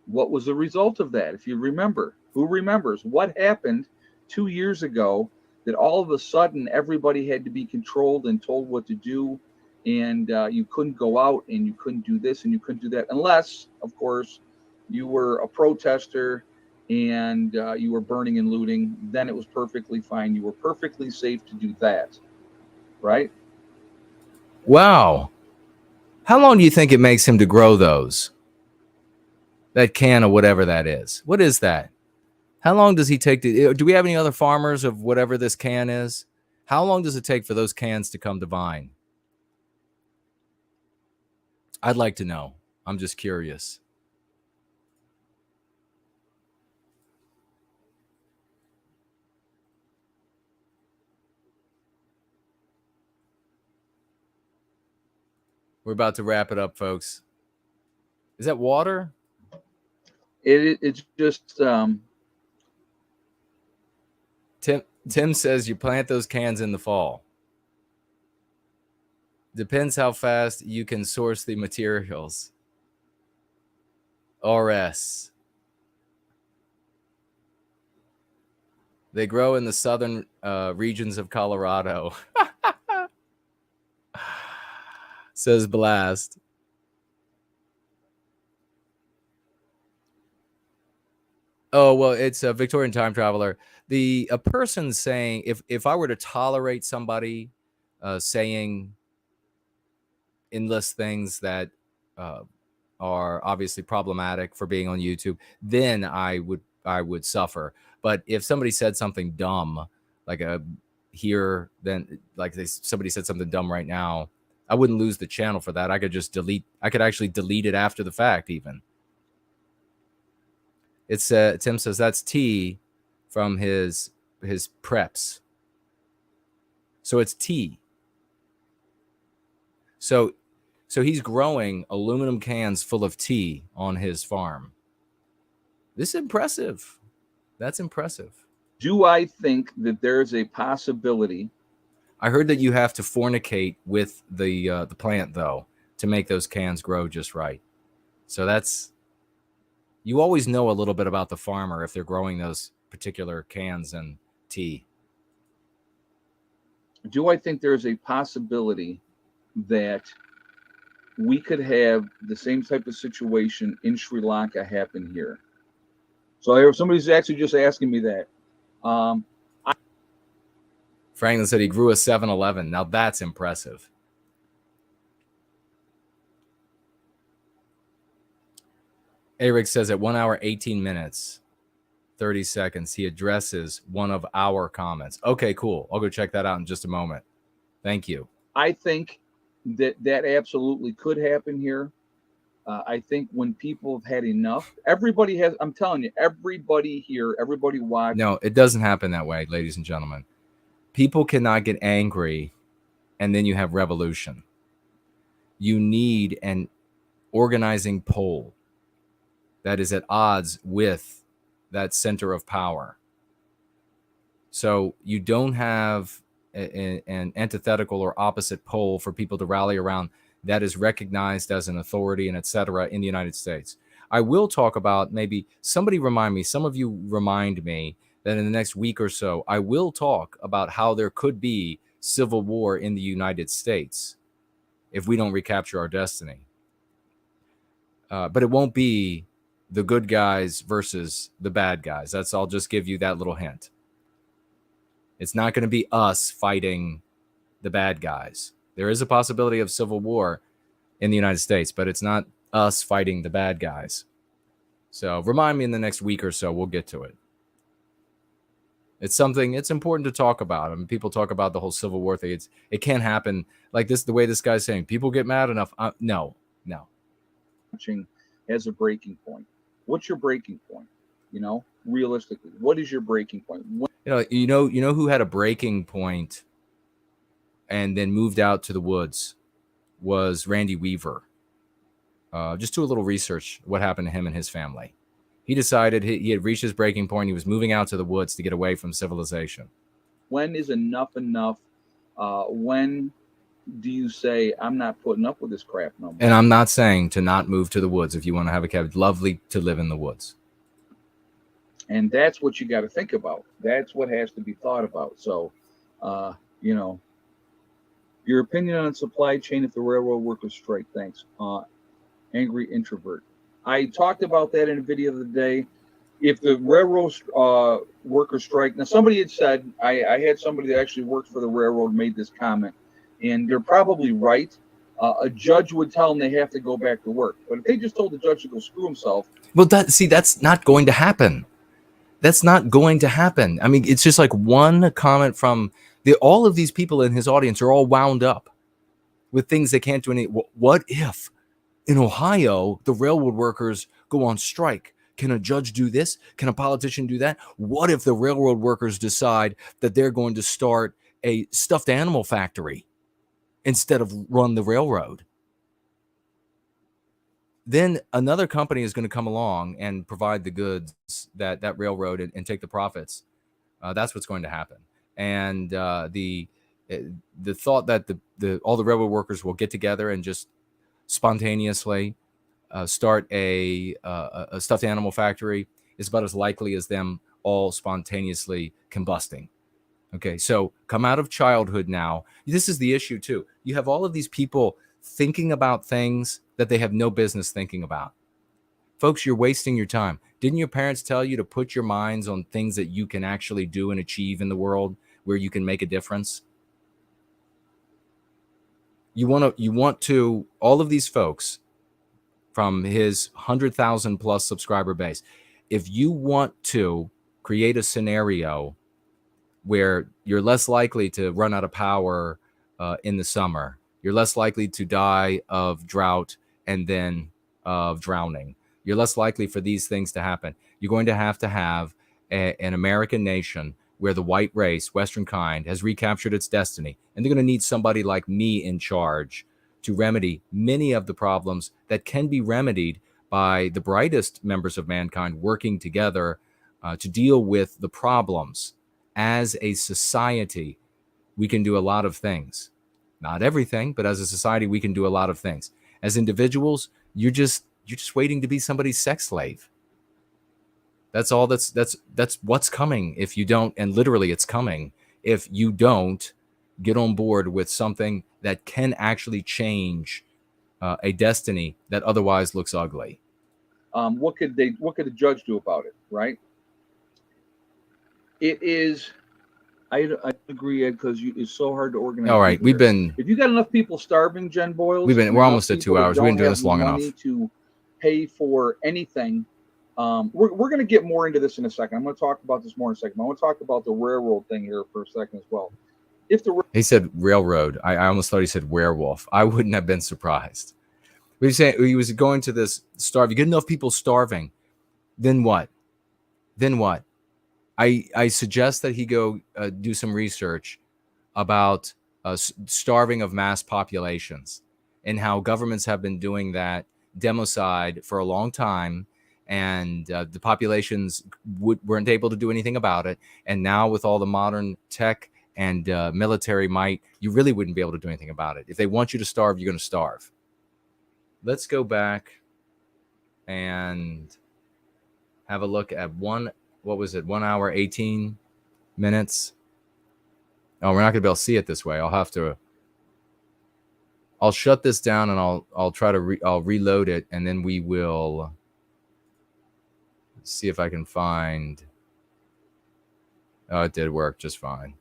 What was the result of that? If you remember, who remembers what happened 2 years ago that all of a sudden everybody had to be controlled and told what to do, and you couldn't go out and you couldn't do this and you couldn't do that unless, of course, you were a protester and you were burning and looting. Then it was perfectly fine. You were perfectly safe to do that, right? Wow. How long do you think it makes him to grow those? That can of whatever that is. What is that? How long does he take to... Do we have any other farmers of whatever this can is? How long does it take for those cans to come to vine? I'd like to know. I'm just curious. We're about to wrap it up, folks. Is that water? It's just... Tim says you plant those cans in the fall. Depends how fast you can source the materials. RS. They grow in the southern regions of Colorado. Says Blast. Oh, well, it's a Victorian time traveler. A person saying, if I were to tolerate somebody saying endless things that are obviously problematic for being on YouTube, then I would suffer. But if somebody said something dumb, like somebody said something dumb right now, I wouldn't lose the channel for that. I could just I could actually delete it after the fact even. It's Tim says that's T from his preps. So it's T. So he's growing aluminum cans full of tea on his farm. This is impressive. That's impressive. Do I think that there's a possibility? I heard that you have to fornicate with the plant though to make those cans grow just right. So you always know a little bit about the farmer if they're growing those particular cans and tea. Do I think there's a possibility that we could have the same type of situation in Sri Lanka happen here? So somebody's actually just asking me that. Franklin said he grew a 7-Eleven. Now that's impressive. Eric says at 1 hour, 18 minutes, 30 seconds, he addresses one of our comments. Okay, cool. I'll go check that out in just a moment. Thank you. I think that absolutely could happen here. I think when people have had enough, everybody has, I'm telling you, everybody here, everybody watching. No, it doesn't happen that way, ladies and gentlemen. People cannot get angry and then you have revolution. You need an organizing pole that is at odds with that center of power. So you don't have an antithetical or opposite pole for people to rally around that is recognized as an authority and etc. in the United States. I will talk about maybe some of you remind me that in the next week or so, I will talk about how there could be civil war in the United States if we don't recapture our destiny. But it won't be the good guys versus the bad guys. I'll just give you that little hint. It's not going to be us fighting the bad guys. There is a possibility of civil war in the United States, but it's not us fighting the bad guys. So remind me in the next week or so, we'll get to it. It's important to talk about. I mean, people talk about the whole civil war thing. It can't happen like this, the way this guy's saying. People get mad enough. No. As a breaking point. What's your breaking point? Realistically, what is your breaking point? You know who had a breaking point and then moved out to the woods was Randy Weaver. Just do a little research what happened to him and his family. He decided he had reached his breaking point. He was moving out to the woods to get away from civilization. When is enough? When do you say, I'm not putting up with this crap no more? And I'm not saying to not move to the woods if you want to have a cabin. Lovely to live in the woods. And that's what you got to think about. That's what has to be thought about. So, your opinion on supply chain if the railroad workers strike. Thanks. Angry introvert. I talked about that in a video the other day. If the railroad workers strike, now somebody had said, I had somebody that actually worked for the railroad made this comment, and they're probably right. A judge would tell them they have to go back to work. But if they just told the judge to go screw himself. Well, that's not going to happen. That's not going to happen. I mean, it's just like one comment from all of these people in his audience are all wound up with things they can't do. What if in Ohio, the railroad workers go on strike? Can a judge do this? Can a politician do that? What if the railroad workers decide that they're going to start a stuffed animal factory instead of run the railroad? Then another company is going to come along and provide the goods that railroad and take the profits. That's what's going to happen. And the thought that all the railroad workers will get together and just spontaneously start a stuffed animal factory is about as likely as them all spontaneously combusting. Okay, so come out of childhood now. This is the issue too. You have all of these people thinking about things that they have no business thinking about. Folks, you're wasting your time. Didn't your parents tell you to put your minds on things that you can actually do and achieve in the world where you can make a difference? You want to, all of these folks from his 100,000 plus subscriber base, if you want to create a scenario where you're less likely to run out of power in the summer, you're less likely to die of drought and then of drowning, you're less likely for these things to happen, you're going to have an American nation where the white race, Western kind, has recaptured its destiny. And they're going to need somebody like me in charge to remedy many of the problems that can be remedied by the brightest members of mankind working together to deal with the problems. As a society, we can do a lot of things. Not everything, but as a society, we can do a lot of things. As individuals, you're just waiting to be somebody's sex slave. That's all. That's what's coming if you don't, and literally it's coming if you don't get on board with something that can actually change a destiny that otherwise looks ugly. What could the judge do about it, right? It is, I agree, Ed, because it's so hard to organize. All right, if you got enough people starving, Jen Boyles, we're almost at 2 hours. We've been doing this long enough to pay for anything. We're going to get more into this in a second. I'm going to talk about this more in a second. I want to talk about the railroad thing here for a second as well. He said railroad. I almost thought he said werewolf. I wouldn't have been surprised. He was saying he was going to this starve. You get enough people starving, then what? Then what? I suggest that he go do some research about starving of mass populations and how governments have been doing that democide for a long time, and the populations weren't able to do anything about it. And now with all the modern tech and military might, you really wouldn't be able to do anything about it. If they want you to starve, you're going to starve. Let's go back and have a look at 1 hour, 18 minutes. Oh, we're not going to be able to see it this way. I'll shut this down and I'll try to I'll reload it, and then we will see if I can find. Oh, it did work just fine.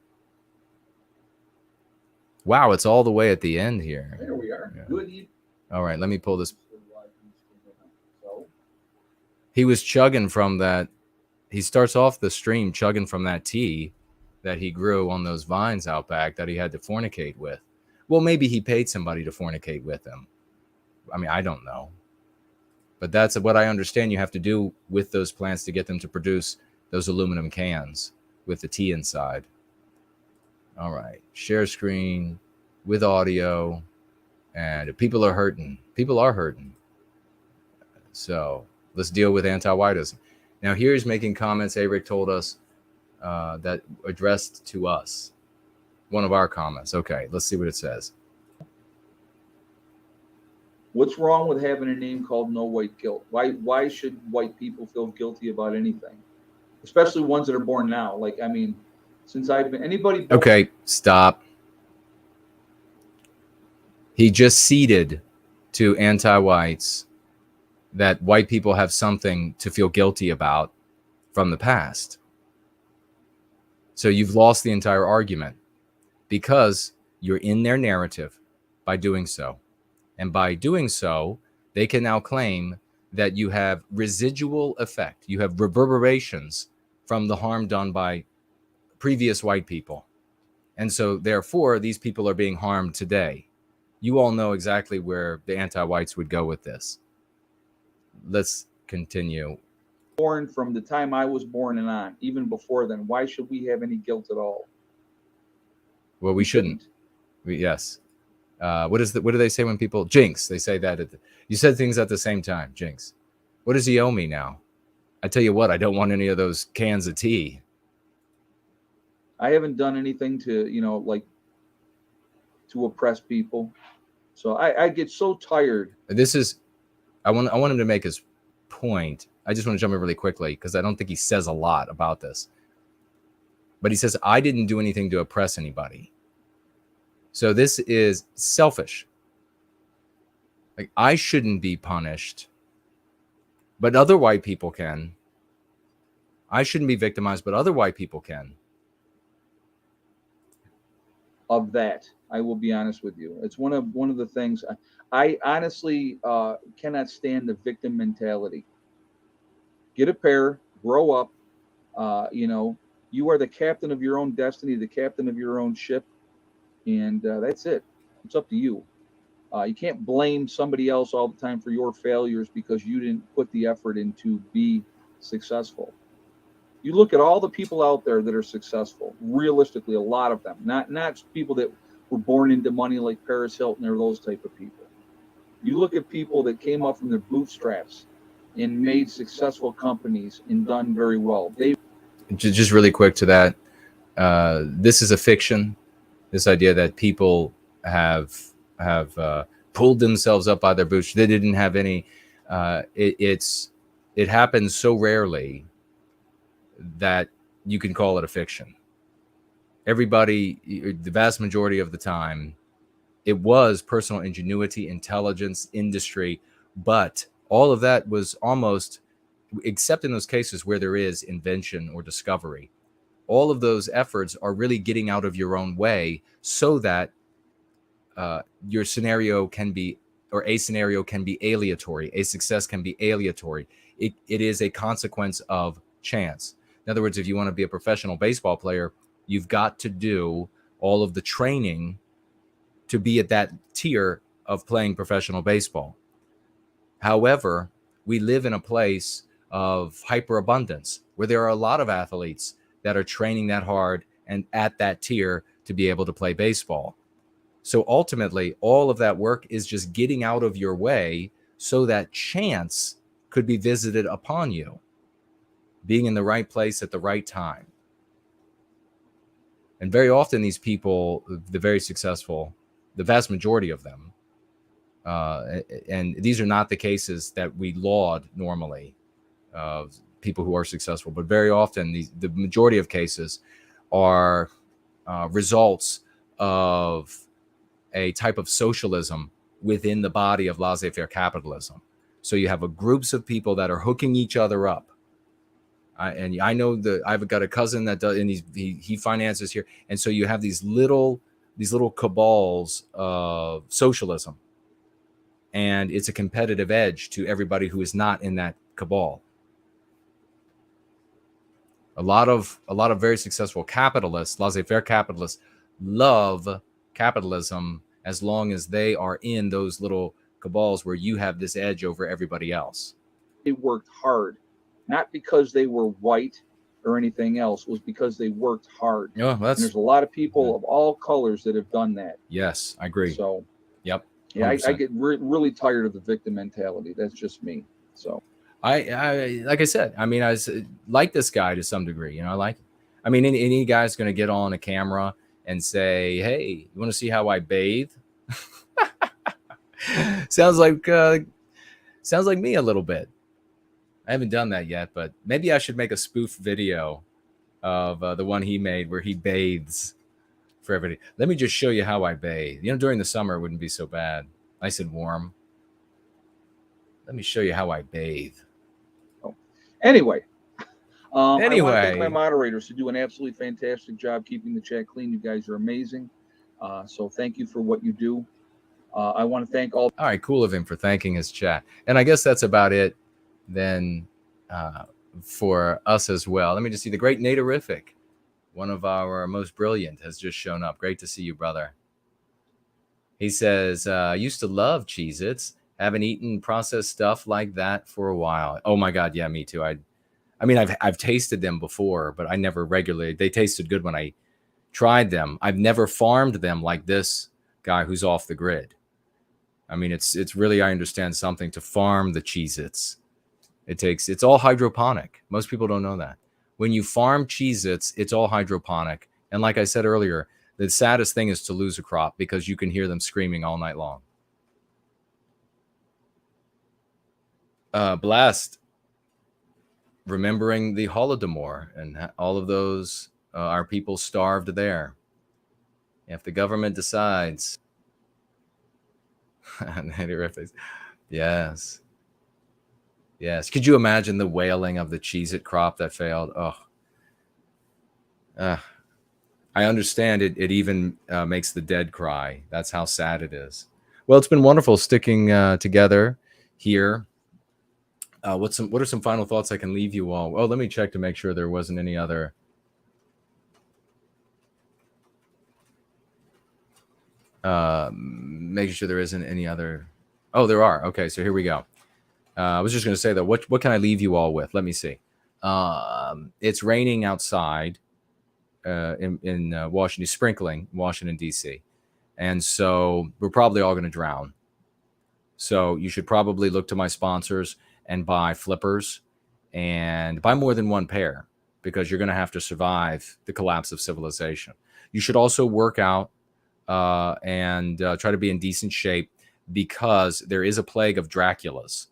Wow, it's all the way at the end here. There we are. Yeah. Good. All right, let me pull this. He was chugging from that. He starts off the stream chugging from that tea that he grew on those vines out back that he had to fornicate with. Well, maybe he paid somebody to fornicate with him. I mean, I don't know. But that's what I understand you have to do with those plants to get them to produce those aluminum cans with the tea inside. All right. Share screen with audio. And people are hurting. People are hurting. So let's deal with anti-whiteism. Now, here's making comments Eric told us that addressed to us. One of our comments. Okay, let's see what it says. What's wrong with having a name called No White Guilt? Why should white people feel guilty about anything? Especially ones that are born now. Like, I mean, since I've been anybody. Okay, stop. He just ceded to anti-whites that white people have something to feel guilty about from the past. So you've lost the entire argument because you're in their narrative by doing so. And by doing so, they can now claim that you have residual effect. You have reverberations from the harm done by previous white people. And so therefore, these people are being harmed today. You all know exactly where the anti-whites would go with this. Let's continue. Born from the time I was born and on, even before then, why should we have any guilt at all? Well, we shouldn't. Yes. What do they say when people jinx? They say that you said things at the same time. Jinx. What does he owe me now? I tell you what, I don't want any of those cans of tea. I haven't done anything to, to oppress people. So I get so tired. I want him to make his point. I just want to jump in really quickly because I don't think he says a lot about this. But he says, I didn't do anything to oppress anybody. So this is selfish. Like, I shouldn't be punished, but other white people can. I shouldn't be victimized, but other white people can. Of that, I will be honest with you. It's one of the things I honestly cannot stand, the victim mentality. Get a pair, grow up. You are the captain of your own destiny, the captain of your own ship, and that's it. It's up to you. You can't blame somebody else all the time for your failures because you didn't put the effort in to be successful. You look at all the people out there that are successful, realistically, a lot of them, not people that were born into money like Paris Hilton or those type of people. You look at people that came up from their bootstraps and made successful companies and done very well. Just really quick to that. This is a fiction. This idea that people have pulled themselves up by their boots. They didn't have any. It happens so rarely that you can call it a fiction. Everybody, the vast majority of the time, it was personal ingenuity, intelligence, industry, but all of that was almost, except in those cases where there is invention or discovery, all of those efforts are really getting out of your own way so that your scenario can be, or a scenario can be aleatory. A success can be aleatory. It is a consequence of chance. In other words, if you want to be a professional baseball player, you've got to do all of the training to be at that tier of playing professional baseball. However, we live in a place of hyperabundance where there are a lot of athletes that are training that hard and at that tier to be able to play baseball. So ultimately, all of that work is just getting out of your way so that chance could be visited upon you, being in the right place at the right time. And very often these people, the very successful, the vast majority of them, and these are not the cases that we laud normally, people who are successful, but very often the majority of cases are results of a type of socialism within the body of laissez-faire capitalism. So you have groups of people that are hooking each other up. And I know that I've got a cousin that does, and he finances here. And so you have these little cabals of socialism, and it's a competitive edge to everybody who is not in that cabal. A lot of very successful capitalists, laissez-faire capitalists, love capitalism as long as they are in those little cabals where you have this edge over everybody else. They worked hard, not because they were white or anything else. It was because they worked hard. Oh, there's a lot of people of all colors that have done that. Yes, I agree. So, yep. Yeah, I get really tired of the victim mentality. That's just me. So, I like I said, I mean, I like this guy to some degree. I mean, any guy's going to get on a camera and say, "Hey, you want to see how I bathe?" Sounds like me a little bit. I haven't done that yet, but maybe I should make a spoof video of the one he made where he bathes for everybody. Let me just show you how I bathe. During the summer, it wouldn't be so bad. Nice and warm. Let me show you how I bathe. Oh. Anyway. I want to thank my moderators who do an absolutely fantastic job keeping the chat clean. You guys are amazing. So thank you for what you do. I want to thank all. All right, cool of him for thanking his chat. And I guess that's about it then for us as well. Let me just see. The great Naderific, one of our most brilliant, has just shown up. Great to see you, brother. He says, I used to love Cheez-Its. Haven't eaten processed stuff like that for a while. Oh my God, yeah, me too. I mean, I've tasted them before, but I never regularly. They tasted good when I tried them. I've never farmed them like this guy who's off the grid. I mean, it's really, I understand something to farm the Cheez-Its. It's all hydroponic. Most people don't know that. When you farm Cheez-Its, it's all hydroponic. And like I said earlier, the saddest thing is to lose a crop because you can hear them screaming all night long. Blast, remembering the Holodomor and all of those, our people starved there. If the government decides Yes. Yes. Could you imagine the wailing of the Cheez-It crop that failed? Oh, I understand it. It even makes the dead cry. That's how sad it is. Well, it's been wonderful sticking together here. What are some final thoughts I can leave you all? Oh, let me check to make sure there wasn't any other. Making sure there isn't any other. Oh, there are. Okay, so here we go. I was just going to say that. What can I leave you all with? Let me see. It's raining outside in Washington, sprinkling Washington, D.C. And so we're probably all going to drown. So you should probably look to my sponsors and buy flippers and buy more than one pair, because you're going to have to survive the collapse of civilization. You should also work out and try to be in decent shape, because there is a plague of Draculas,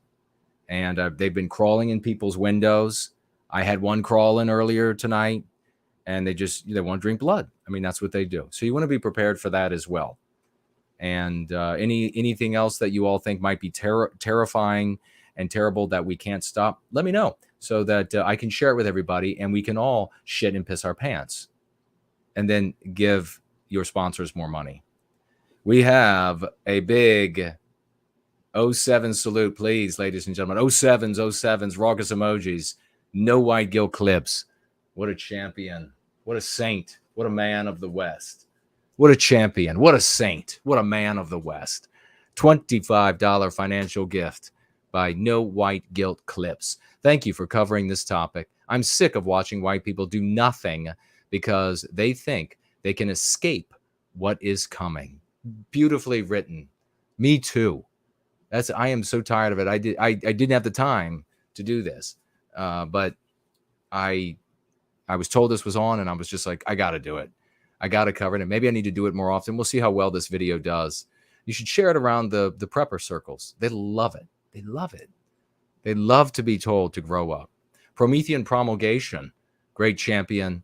and they've been crawling in people's windows. I had one crawl in earlier tonight, and they want to drink blood. I mean, that's what they do. So you want to be prepared for that as well. And anything else that you all think might be terrifying and terrible that we can't stop, let me know, so that I can share it with everybody, and we can all shit and piss our pants, and then give your sponsors more money. We have a big 07 salute, please, ladies and gentlemen. 07s, raucous emojis, no white guilt clips. What a champion. What a saint. What a man of the West. What a champion. What a saint. What a man of the West. $25 financial gift by No White Guilt Clips. Thank you for covering this topic. I'm sick of watching white people do nothing because they think they can escape what is coming. Beautifully written. Me too. I am so tired of it. I didn't have the time to do this, but I was told this was on, and I was just like, I got to do it. I got to cover it. And maybe I need to do it more often. We'll see how well this video does. You should share it around the prepper circles. They love it. They love it. They love to be told to grow up. Promethean Promulgation, great champion.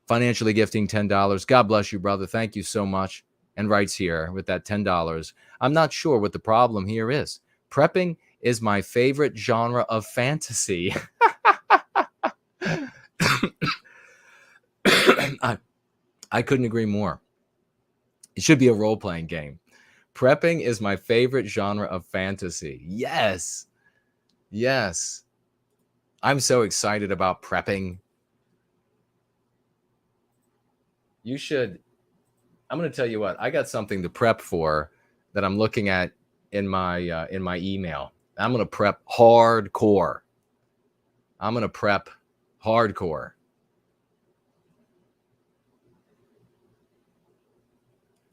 Financially gifting $10. God bless you, brother. Thank you so much. And writes here with that $10. I'm not sure what the problem here is. Prepping is my favorite genre of fantasy. I couldn't agree more. It should be a role-playing game. Prepping is my favorite genre of fantasy. Yes. Yes. I'm so excited about prepping. You should. I'm going to tell you what. I got something to prep for that I'm looking at in my email. I'm going to prep hardcore. I'm going to prep hardcore.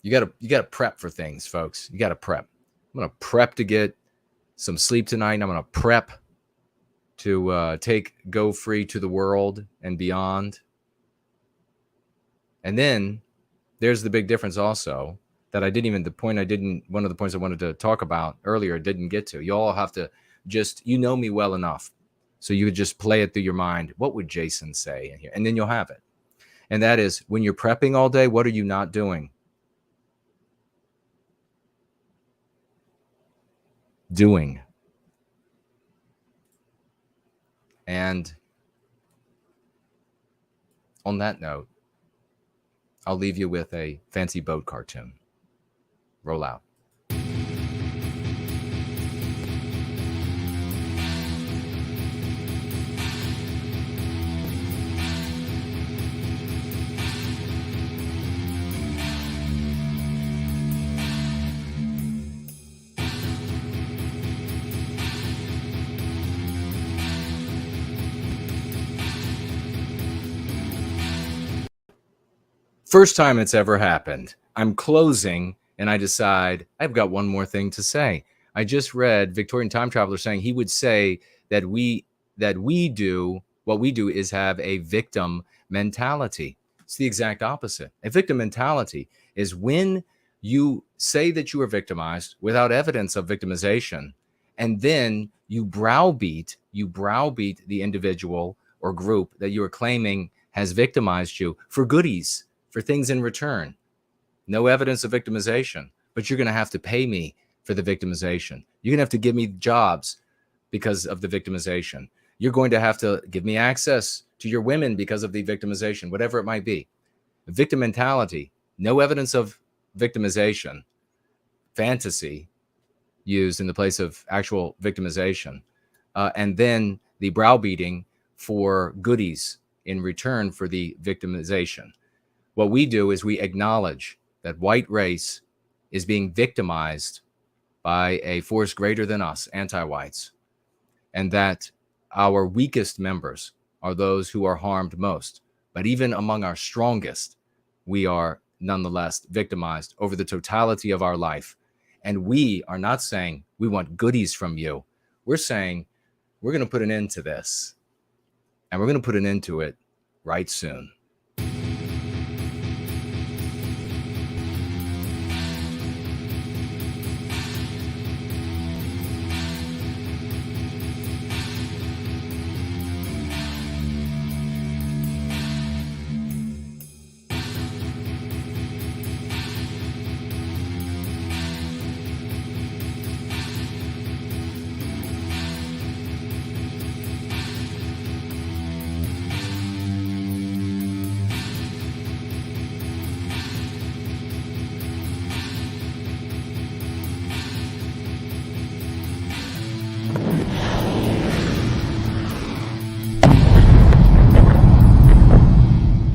You got to prep for things, folks. You got to prep. I'm going to prep to get some sleep tonight. I'm going to prep to take Go Free to the world and beyond. And then there's the big difference also that one of the points I wanted to talk about earlier didn't get to. You all have to you know me well enough. So you would just play it through your mind. What would Jason say in here? And then you'll have it. And that is, when you're prepping all day, what are you not doing? Doing. And on that note, I'll leave you with a fancy boat cartoon. Roll out. First time it's ever happened. I'm closing and I decide I've got one more thing to say. I just read Victorian Time Traveler saying he would say that what we do is have a victim mentality. It's the exact opposite. A victim mentality is when you say that you are victimized without evidence of victimization, and then you browbeat the individual or group that you are claiming has victimized you for goodies, for things in return. No evidence of victimization, but you're going to have to pay me for the victimization. You're going to have to give me jobs because of the victimization. You're going to have to give me access to your women because of the victimization, whatever it might be. Victim mentality, no evidence of victimization, fantasy used in the place of actual victimization, and then the browbeating for goodies in return for the victimization. What we do is we acknowledge that white race is being victimized by a force greater than us, anti-whites, and that our weakest members are those who are harmed most. But even among our strongest, we are nonetheless victimized over the totality of our life. And we are not saying we want goodies from you. We're saying we're going to put an end to this. And we're going to put an end to it right soon.